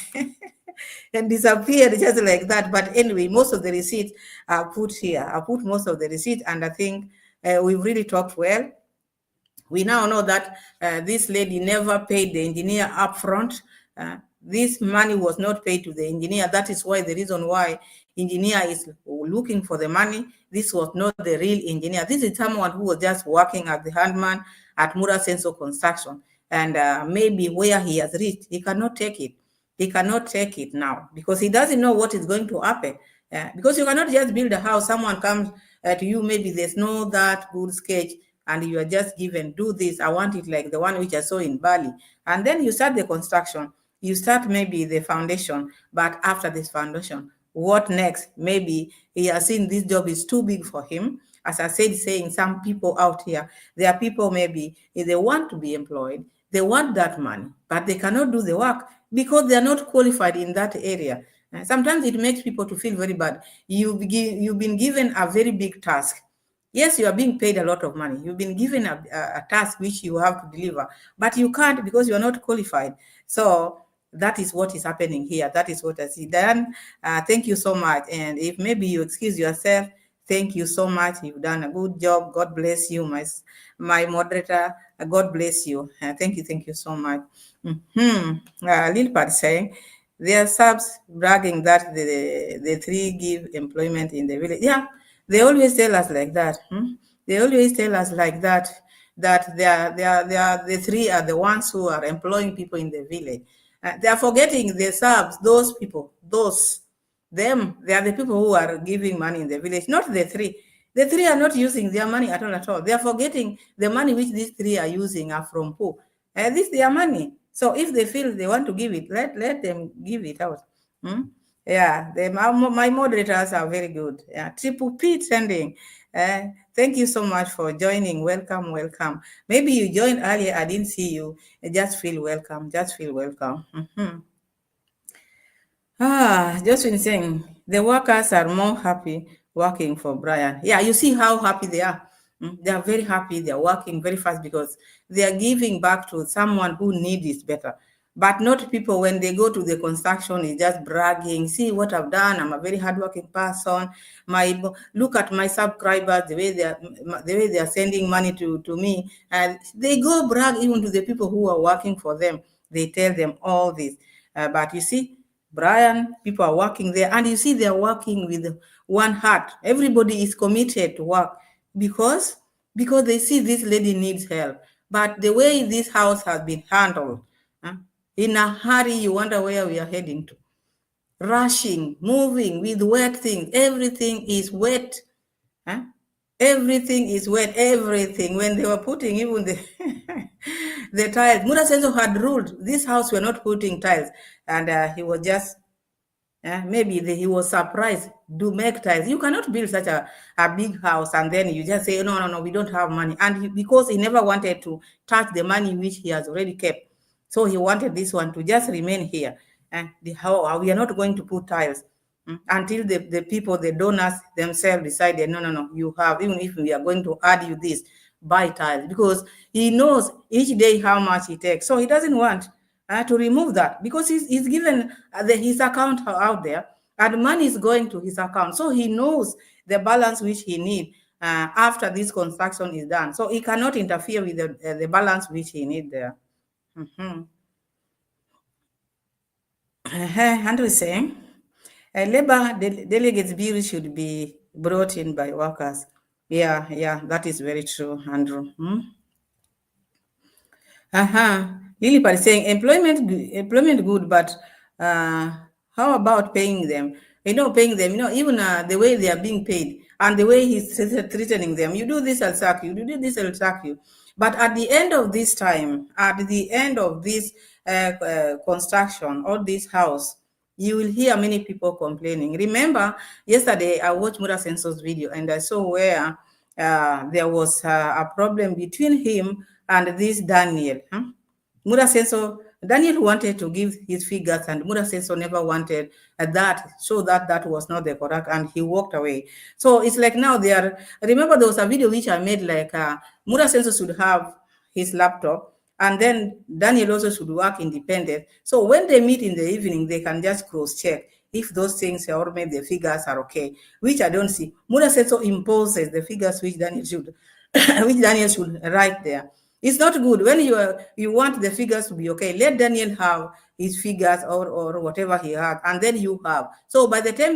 and disappeared just like that. But anyway, most of the receipts are put here. I put most of the receipt, and I think we've really talked well. We now know that this lady never paid the engineer upfront. This money was not paid to the engineer. That is why the reason why engineer is looking for the money. This was not the real engineer. This is someone who was just working as the handman at Mura Senso Construction. And maybe where he has reached, he cannot take it. He cannot take it now because he doesn't know what is going to happen. Because you cannot just build a house. Someone comes to you, maybe there's no that good sketch, and you are just given, do this, I want it like the one which I saw in Bali. And then you start the construction. You start maybe the foundation, but after this foundation, what next? Maybe he has seen this job is too big for him. As I said, saying some people out here, there are people maybe if they want to be employed, they want that money, but they cannot do the work because they are not qualified in that area. Sometimes it makes people to feel very bad. You've been given a very big task. Yes, you are being paid a lot of money. You've been given a task which you have to deliver, but you can't because you are not qualified. So that is what is happening here. That is what I see. Dan, thank you so much. And if maybe you excuse yourself, thank you so much. You've done a good job. God bless you, my moderator. God bless you. Thank you so much. Lilpad saying, there are subs bragging that the three give employment in the village. Yeah, they always tell us like that. They always tell us like that they are the three are the ones who are employing people in the village. They are forgetting the subs, those people, they are the people who are giving money in the village, not the three. The three are not using their money at all. They are forgetting the money which these three are using are from who? This is their money. So if they feel they want to give it, let them give it out. Yeah, my moderators are very good. Yeah, Triple P sending. Thank you so much for joining. Welcome. Maybe you joined earlier, I didn't see you. Just feel welcome. Just been saying the workers are more happy working for Brian. Yeah, you see how happy they are. They are very happy. They are working very fast because they are giving back to someone who needs it better. But not people when they go to the construction is just bragging. See what I've done. I'm a very hardworking person. Look at my subscribers, the way they are sending money to me, and they go brag even to the people who are working for them. They tell them all this. But you see, Brian, people are working there, and you see they are working one heart. Everybody is committed to work because they see this lady needs help. But the way this house has been handled, in a hurry, you wonder where we are heading to. Rushing, moving with wet things. Everything is wet. Everything is wet. Everything. When they were putting even the the tiles, Mura Senso had ruled this house were not putting tiles, and he was just maybe he was surprised. Do make tiles. You cannot build such a big house and then you just say no, we don't have money. And because he never wanted to touch the money which he has already kept, so he wanted this one to just remain here. And how we are not going to put tiles until the people, the donors themselves decided, no, you have, even if we are going to add you this, buy tiles, because he knows each day how much it takes. So he doesn't want to remove that, because he's given his account out there and money is going to his account. So he knows the balance which he needs after this construction is done. So he cannot interfere with the balance which he needs there. And we say, labor delegates bill should be brought in by workers. Yeah, that is very true, Andrew. Lily is saying employment good, but how about paying them? Paying them, even the way they are being paid and the way he's threatening them. You do this, I'll sack you. You do this, I'll sack you. But at the end of this time, at the end of this construction or this house, you will hear many people complaining. Remember, yesterday I watched Mura Senso's video and I saw where there was a problem between him and this Daniel. Mura Senso, Daniel wanted to give his figures and Mura Senso never wanted that, so that was not the correct, and he walked away. So it's like now they are, remember there was a video which I made like Mura Senso should have his laptop and then Daniel also should work independent. So when they meet in the evening, they can just cross-check if those things or maybe the figures are okay, which I don't see. Mura Senso imposes the figures which Daniel should write there. It's not good when you want the figures to be okay. Let Daniel have his figures or whatever he has, and then you have. So by the time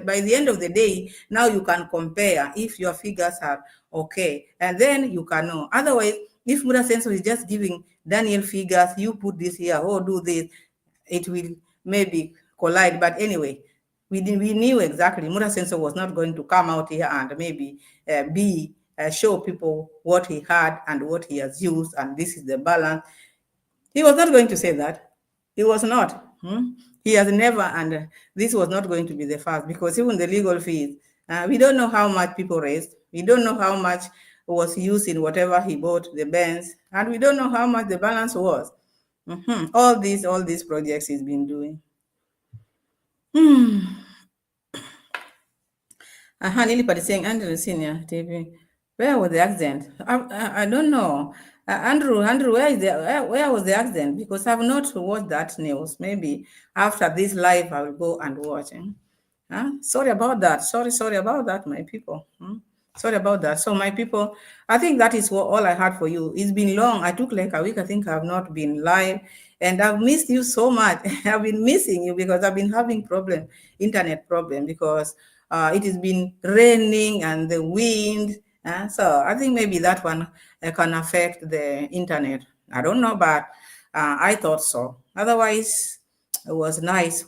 by the end of the day, now you can compare if your figures are okay, and then you can know. Otherwise, if Mura Senso is just giving Daniel figures, you put this here or do this, it will maybe collide. But anyway, we knew exactly Mura Senso was not going to come out here and maybe show people what he had and what he has used, and this is the balance. He was not going to say that. He was not. He has never, and this was not going to be the first, because even the legal fees, we don't know how much people raised. We don't know how much was used in whatever he bought, the Benz, and we don't know how much the balance was. All these projects he's been doing. Lily is saying, Andrew Senior TV. Where was the accident? I don't know. Andrew, where was the accident? Because I've not watched that news. Maybe after this live, I will go and watch. Sorry about that. Sorry about that, my people. Sorry about that. So my people, I think that is all I had for you. It's been long. I took like a week. I think I've not been live, and I've missed you so much. I've been missing you because I've been having internet problem, because it has been raining and the wind. So I think maybe that one can affect the internet. I don't know, but I thought so. Otherwise, it was nice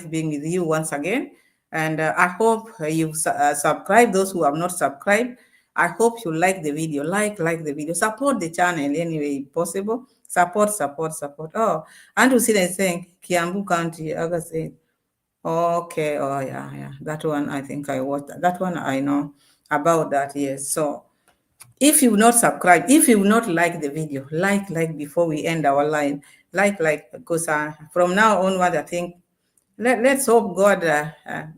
being with you once again. And I hope you subscribe, those who have not subscribed. I hope you like the video, like the video, support the channel any way possible. Support. Oh, Andrew Sina is saying Kiambu County, Aga said. Okay, oh yeah. That one, I think I watched that one. I know about that, yes. So if you not subscribe, if you not like the video, like before we end our live, like, because from now onward, I think let's hope God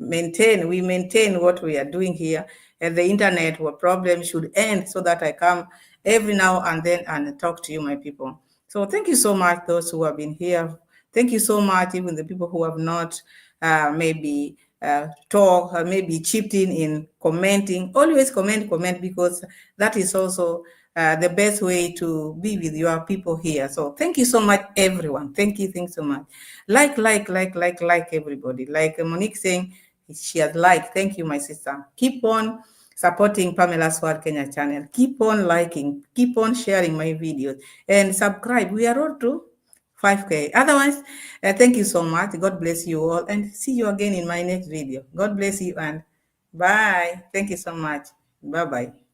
we maintain what we are doing here, and the internet problem should end, so that I come every now and then and talk to you, my people. So thank you so much, those who have been here. Thank you so much, even the people who have not maybe talk or maybe chipped in commenting. Always comment, because that is also the best way to be with your people here. So thank you so much, everyone. Thank you so much. Like everybody. Like Monique saying, She has liked. Thank you, my sister. Keep on supporting Pamela's World Kenya channel. Keep on liking. Keep on sharing my videos. And subscribe. We are road to 5K. Otherwise, thank you so much. God bless you all. And see you again in my next video. God bless you and bye. Thank you so much. Bye-bye.